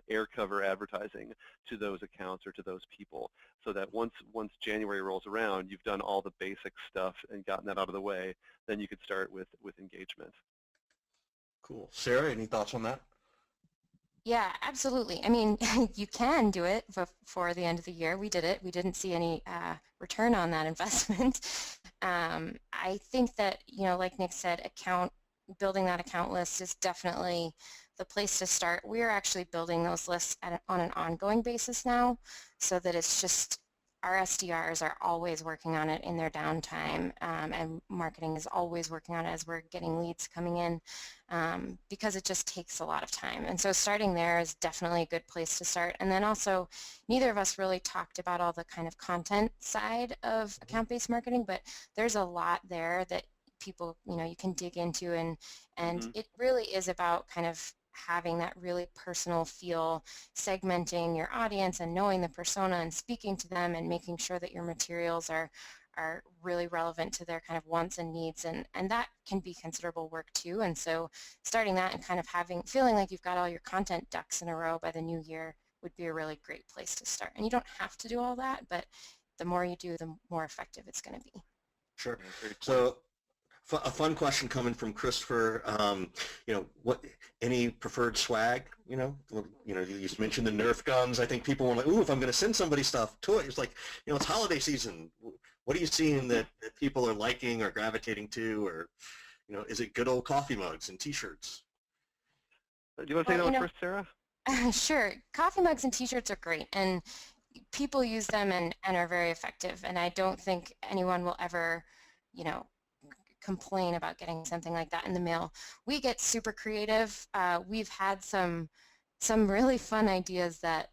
air cover advertising to those accounts or to those people, so that once January rolls around, you've done all the basic stuff and gotten that out of the way. Then you could start with engagement. Cool. Sarah, any thoughts on that? Yeah, absolutely. I mean, you can do it before the end of the year. We did it. We didn't see any return on that investment. I think that, like Nick said, building that account list is definitely the place to start. We are actually building those lists on an ongoing basis now, so that it's just our SDRs are always working on it in their downtime, and marketing is always working on it as we're getting leads coming in, because it just takes a lot of time. And so starting there is definitely a good place to start. And then also, neither of us really talked about all the kind of content side of account-based marketing, but there's a lot there that people, you can dig into, and it really is about kind of having that really personal feel, segmenting your audience and knowing the persona and speaking to them and making sure that your materials are really relevant to their kind of wants and needs, and that can be considerable work too. And so starting that and kind of feeling like you've got all your content ducks in a row by the new year would be a really great place to start. And you don't have to do all that, but the more you do, the more effective it's going to be. Sure. So A fun question coming from Christopher. What any preferred swag? You just mentioned the Nerf guns. I think people were like, "Ooh, if I'm going to send somebody stuff, toys." It's like, it's holiday season. What are you seeing that people are liking or gravitating to, or is it good old coffee mugs and T-shirts? Do you want to take that one first, Sarah? Sure. Coffee mugs and T-shirts are great, and people use them and are very effective. And I don't think anyone will ever, complain about getting something like that in the mail. We get super creative. We've had some really fun ideas that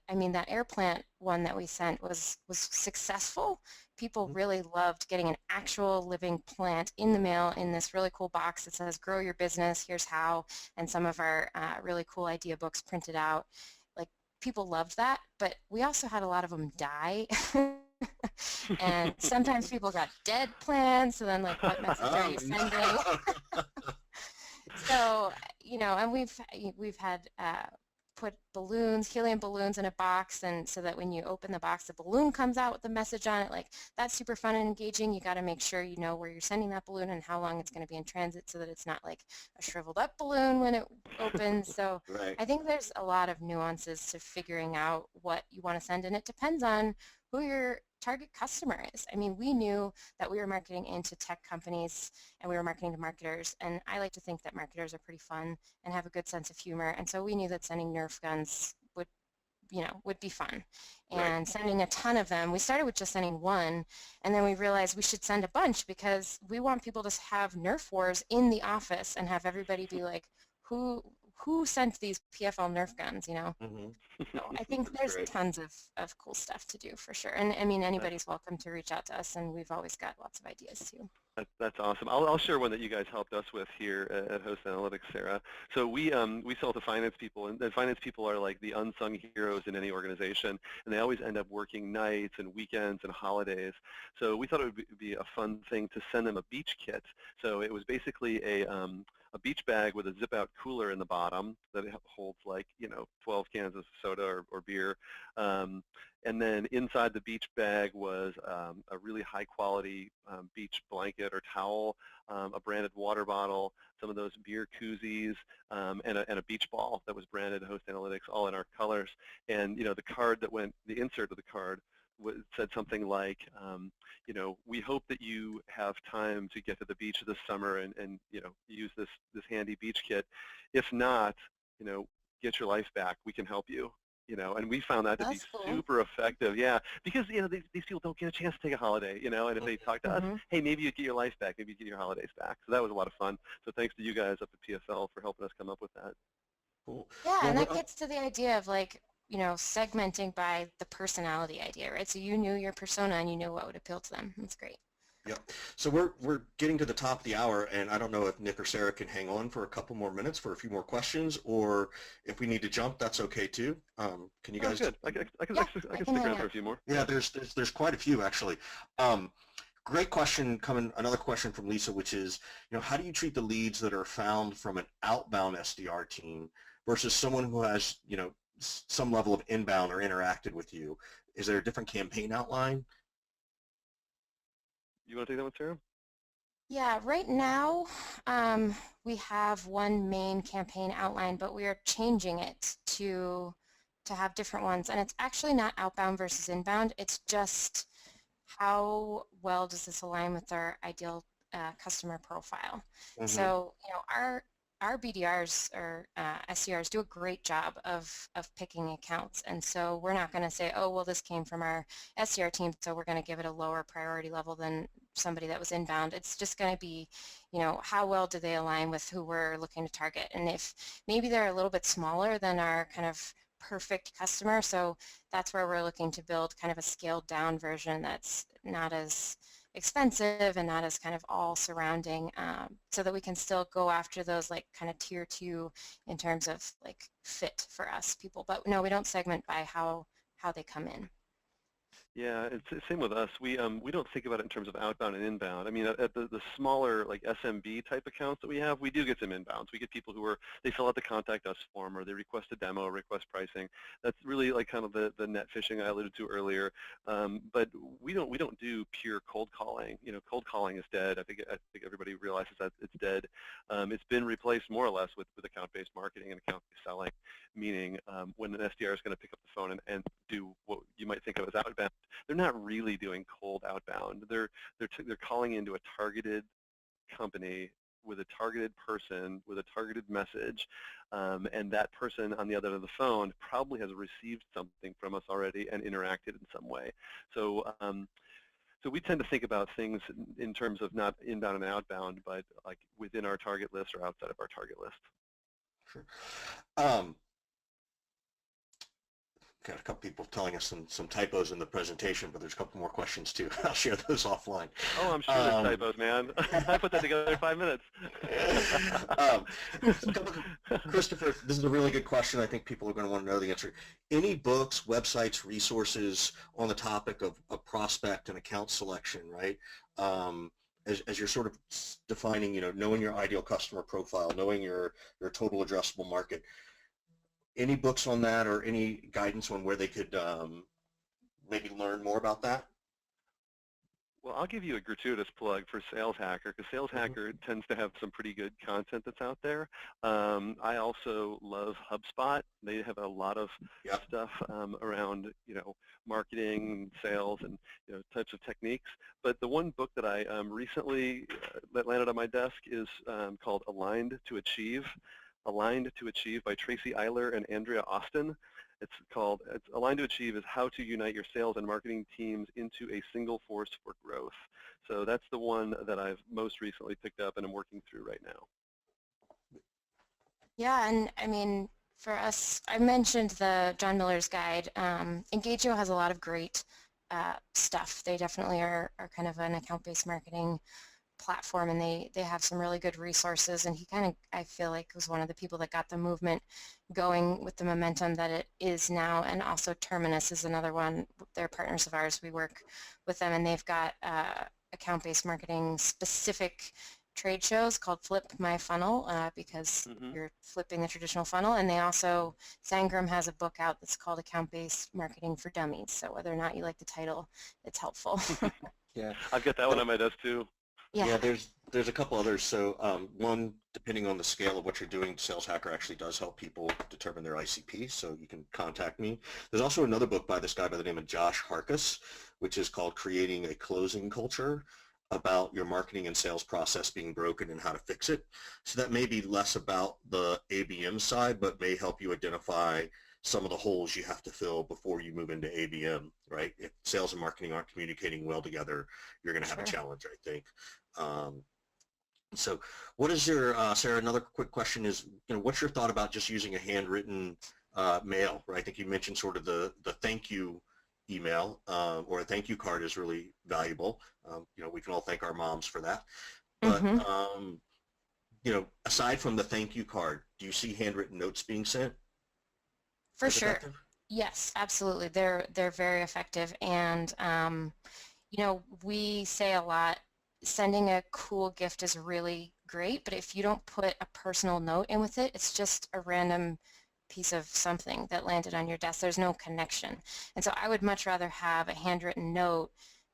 air plant one that we sent was successful. People really loved getting an actual living plant in the mail in this really cool box that says grow your business, here's how, and some of our really cool idea books printed out. Like, people loved that, but we also had a lot of them die. And sometimes people got dead plants, so then like, what message are you sending? So, and we've had put helium balloons in a box, and so that when you open the box, the balloon comes out with the message on it. Like, that's super fun and engaging. You got to make sure you know where you're sending that balloon and how long it's going to be in transit, so that it's not like a shriveled up balloon when it opens. So Right. I think there's a lot of nuances to figuring out what you want to send, and it depends on who your target customer is. We knew that we were marketing into tech companies and we were marketing to marketers, and I like to think that marketers are pretty fun and have a good sense of humor, and so we knew that sending Nerf guns would be fun. And Right. sending a ton of them, we started with just sending one, and then we realized we should send a bunch because we want people to have Nerf wars in the office and have everybody be like, who sent these PFL Nerf guns, Mm-hmm. So I think there's Great. tons of cool stuff to do for sure. And anybody's welcome to reach out to us, and we've always got lots of ideas too. That's awesome. I'll share one that you guys helped us with here at Host Analytics, Sarah. So we sell to finance people, and finance people are like the unsung heroes in any organization, and they always end up working nights and weekends and holidays. So we thought it would be a fun thing to send them a beach kit. So it was basically a beach bag with a zip-out cooler in the bottom that holds 12 cans of soda or beer. And then inside the beach bag was a really high-quality beach blanket or towel, a branded water bottle, some of those beer koozies, and a beach ball that was branded Host Analytics, all in our colors. And the card the insert of the card said something like, we hope that you have time to get to the beach this summer and use this handy beach kit. If not, get your life back. We can help you. And we found that to be super effective. Yeah, because these people don't get a chance to take a holiday. And if they talk to us, hey, maybe you get your life back, maybe you get your holidays back. So that was a lot of fun. So thanks to you guys up at PFL for helping us come up with that. Cool. Yeah, and that gets to the idea of segmenting by the personality idea, right? So you knew your persona and you knew what would appeal to them. That's great. Yep. So we're getting to the top of the hour, and I don't know if Nick or Sarah can hang on for a couple more minutes for a few more questions, or if we need to jump, that's okay too. Can you guys? Good. I can stick around for a few more. Yeah, there's quite a few actually. Great question coming. Another question from Lisa, which is, how do you treat the leads that are found from an outbound SDR team versus someone who has, some level of inbound or interacted with you? Is there a different campaign outline? You want to take that one, Sarah? Yeah, right now we have one main campaign outline, but we are changing it to have different ones. And it's actually not outbound versus inbound. It's just how well does this align with our ideal customer profile. Mm-hmm. So, our BDRs or SDRs do a great job of picking accounts, and so we're not going to say, oh, well, this came from our SDR team, so we're going to give it a lower priority level than somebody that was inbound. It's just going to be, how well do they align with who we're looking to target, and if maybe they're a little bit smaller than our kind of perfect customer, so that's where we're looking to build kind of a scaled down version that's not as expensive and not as kind of all surrounding, so that we can still go after those like kind of tier 2 in terms of like fit for us people. But no, we don't segment by how they come in. Yeah, it's the same with us. We don't think about it in terms of outbound and inbound. I mean, at the smaller like SMB type accounts that we have, we do get some inbounds. We get people who they fill out the contact us form, or they request a demo, request pricing. That's really like kind of the net fishing I alluded to earlier. But we don't do pure cold calling. You know, cold calling is dead. I think everybody realizes that it's dead. It's been replaced more or less with account-based marketing and account-based selling, meaning when an SDR is going to pick up the phone and do what you might think of as outbound, they're not really doing cold outbound. They're calling into a targeted company with a targeted person with a targeted message, and that person on the other end of the phone probably has received something from us already and interacted in some way. So so we tend to think about things in terms of not inbound and outbound, but like within our target list or outside of our target list. Sure. Got a couple people telling us some typos in the presentation, but there's a couple more questions too. I'll share those offline. Oh, I'm sure there's typos, man. I put that together in 5 minutes. Christopher, this is a really good question. I think people are going to want to know the answer. Any books, websites, resources on the topic of prospect and account selection, right? As you're sort of defining, you know, knowing your ideal customer profile, knowing your total addressable market. Any books on that, or any guidance on where they could maybe learn more about that? Well, I'll give you a gratuitous plug for Sales Hacker, because Sales Hacker tends to have some pretty good content that's out there. I also love HubSpot. They have a lot of stuff around, you know, marketing, sales, and, you know, types of techniques. But the one book that I recently that landed on my desk is called Aligned to Achieve. Aligned to Achieve by Tracy Eiler and Andrea Austin. It's Aligned to Achieve is how to unite your sales and marketing teams into a single force for growth. So that's the one that I've most recently picked up and I'm working through right now. Yeah, and I mean, for us, I mentioned the John Miller's guide. Engagio has a lot of great stuff. They definitely are kind of an account-based marketing platform, and they have some really good resources, and he kind of, I feel like, was one of the people that got the movement going with the momentum that it is now. And also Terminus is another one. They're partners of ours. We work with them, and they've got account-based marketing specific trade shows called Flip My Funnel, because you're flipping the traditional funnel. And they also, Sangram has a book out that's called Account-Based Marketing for Dummies. So whether or not you like the title, it's helpful. Yeah, I've got that one on my desk too. Yeah, there's a couple others. So one, depending on the scale of what you're doing, Sales Hacker actually does help people determine their ICP, so you can contact me. There's also another book by this guy by the name of Josh Harkis, which is called Creating a Closing Culture, about your marketing and sales process being broken and how to fix it. So that may be less about the ABM side, but may help you identify some of the holes you have to fill before you move into ABM, right? If sales and marketing aren't communicating well together, you're going to have a challenge, I think. So what is your, Sarah, another quick question is, you know, what's your thought about just using a handwritten mail, right? I think you mentioned sort of the thank you email, or a thank you card is really valuable. You know, we can all thank our moms for that. But, you know, aside from the thank you card, do you see handwritten notes being sent? For sure. Yes, absolutely. They're very effective. And, you know, we say a lot, sending a cool gift is really great, but if you don't put a personal note in with it, it's just a random piece of something that landed on your desk. There's no connection. And so I would much rather have a handwritten note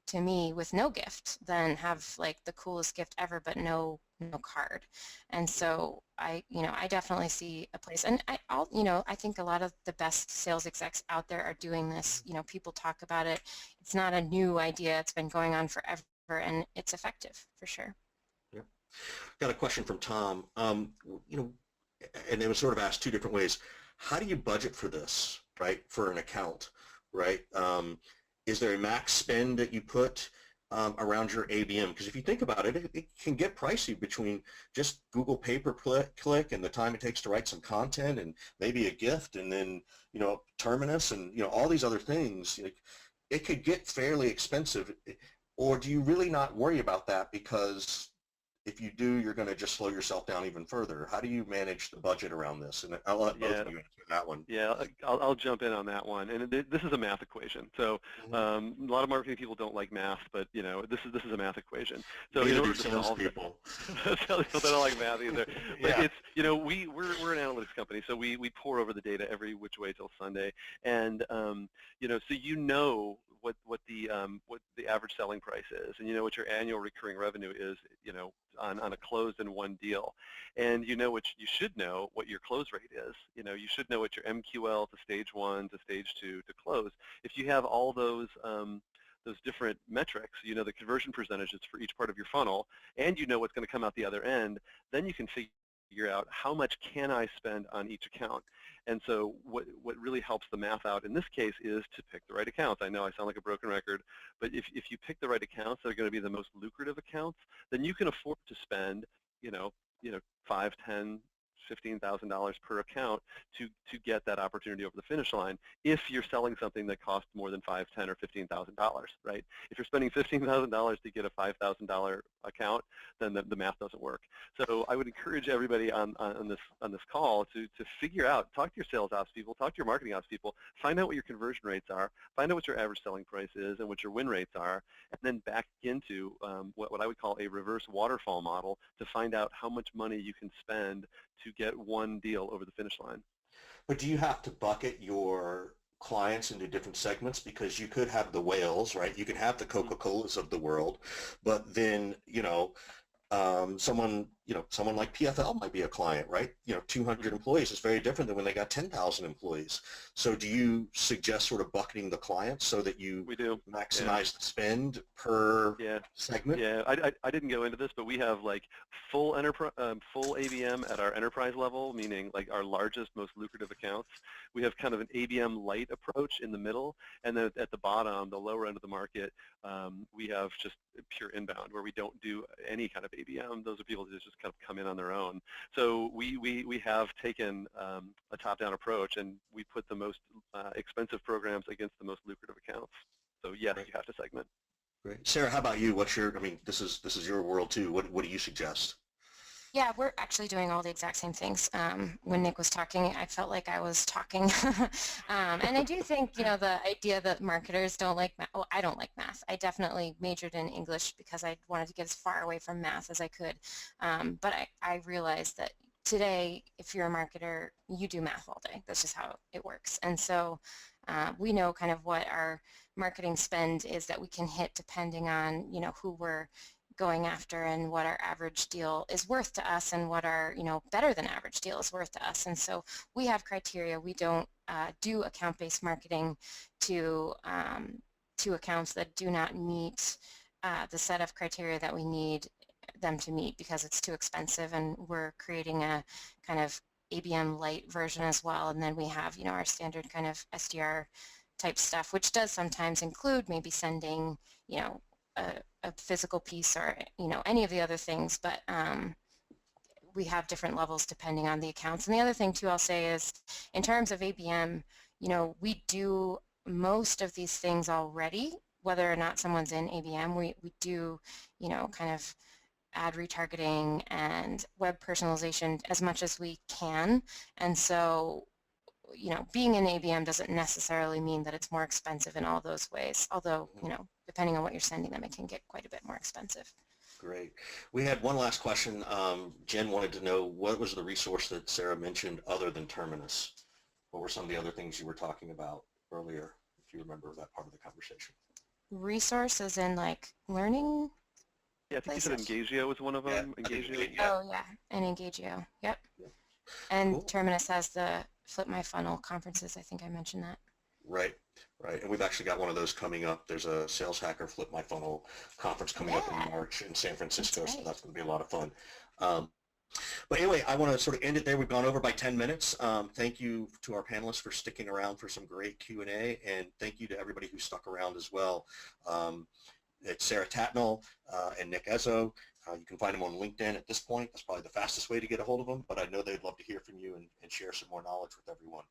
to me with no gift than have like the coolest gift ever but no card. And so I definitely see a place, and I think a lot of the best sales execs out there are doing this. You know, people talk about it. It's not a new idea. It's been going on forever, and it's effective for sure. Yeah. Got a question from Tom. You know, and it was sort of asked two different ways. How do you budget for this, right, for an account, right? Is there a max spend that you put around your ABM? Because if you think about it, it can get pricey between just Google pay-per-click and the time it takes to write some content and maybe a gift, and then, you know, Terminus and, you know, all these other things. It could get fairly expensive. Or do you really not worry about that because if you do, you're going to just slow yourself down even further. How do you manage the budget around this? And I'll let both Yeah. of you answer that one. Yeah, I'll jump in on that one. And this is a math equation. So a lot of marketing people don't like math, but this is a math equation. So Neither in order do to solve it, salespeople. salespeople don't like math either. But Yeah. it's we're an analytics company, so we pore over the data every which way till Sunday, and so what the average selling price is, and you know what your annual recurring revenue is, on a closed and one deal. And you should know what your close rate is. You should know what your MQL to stage 1 to stage 2 to close. If you have all those different metrics, the conversion percentages for each part of your funnel, and you know what's going to come out the other end, then you can figure out how much can I spend on each account. And so what really helps the math out in this case is to pick the right accounts. I know I sound like a broken record, but if you pick the right accounts that are going to be the most lucrative accounts, then you can afford to spend, $5, $10, $15,000 per account to get that opportunity over the finish line if you're selling something that costs more than $5, $10, or $15,000, right? If you're spending $15,000 to get a $5,000 account, then the math doesn't work. So I would encourage everybody on this call to figure out, talk to your sales ops people, talk to your marketing ops people, find out what your conversion rates are, find out what your average selling price is and what your win rates are, and then back into what I would call a reverse waterfall model to find out how much money you can spend to get one deal over the finish line. But do you have to bucket your clients into different segments? Because you could have the whales, right? You can have the Coca-Colas of the world, but then, someone like PFL might be a client, right? 200 employees is very different than when they got 10,000 employees. So do you suggest sort of bucketing the clients so that you maximize the spend per segment? Yeah, I didn't go into this, but we have like full ABM at our enterprise level, meaning like our largest, most lucrative accounts. We have kind of an ABM light approach in the middle, and then at the bottom, the lower end of the market, we have just pure inbound where we don't do any kind of ABM. Those are people that just kind of come in on their own. So we have taken a top-down approach, and we put the most expensive programs against the most lucrative accounts. So yes, you have to segment. Great. Sarah, how about you? This is your world too. What do you suggest? Yeah, we're actually doing all the exact same things. When Nick was talking, I felt like I was talking. And I do think, the idea that marketers don't like math, I don't like math. I definitely majored in English because I wanted to get as far away from math as I could. But I realized that today, if you're a marketer, you do math all day. That's just how it works. And so we know kind of what our marketing spend is that we can hit depending on, who we're going after and what our average deal is worth to us and what our better than average deal is worth to us. And so we have criteria. We don't do account-based marketing to accounts that do not meet the set of criteria that we need them to meet because it's too expensive, and we're creating a kind of ABM light version as well. And then we have our standard kind of SDR type stuff, which does sometimes include maybe sending a physical piece or any of the other things, but we have different levels depending on the accounts. And the other thing too I'll say is, in terms of ABM, we do most of these things already, whether or not someone's in ABM. We do kind of ad retargeting and web personalization as much as we can, and so being in ABM doesn't necessarily mean that it's more expensive in all those ways, although, depending on what you're sending them, it can get quite a bit more expensive. Great. We had one last question. Jen wanted to know, what was the resource that Sarah mentioned other than Terminus? What were some of the other things you were talking about earlier, if you remember that part of the conversation? Resources in like learning? Yeah, I think you said Engagio was one of them. Yeah, Engagio. Oh, yeah, and Engagio. Yep. Yeah. And cool. Terminus has the Flip My Funnel conferences. I think I mentioned that. Right. And we've actually got one of those coming up. There's a Sales Hacker Flip My Funnel conference coming up in March in San Francisco, so that's going to be a lot of fun. But anyway, I want to sort of end it there. We've gone over by 10 minutes. Thank you to our panelists for sticking around for some great Q&A, and thank you to everybody who stuck around as well. It's Sara Tatnall and Nick Ezzo. You can find them on LinkedIn at this point. That's probably the fastest way to get a hold of them, but I know they'd love to hear from you and share some more knowledge with everyone.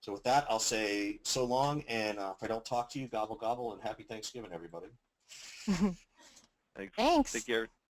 So with that, I'll say so long, and if I don't talk to you, gobble, gobble, and happy Thanksgiving, everybody. Thanks. Thanks. Take care.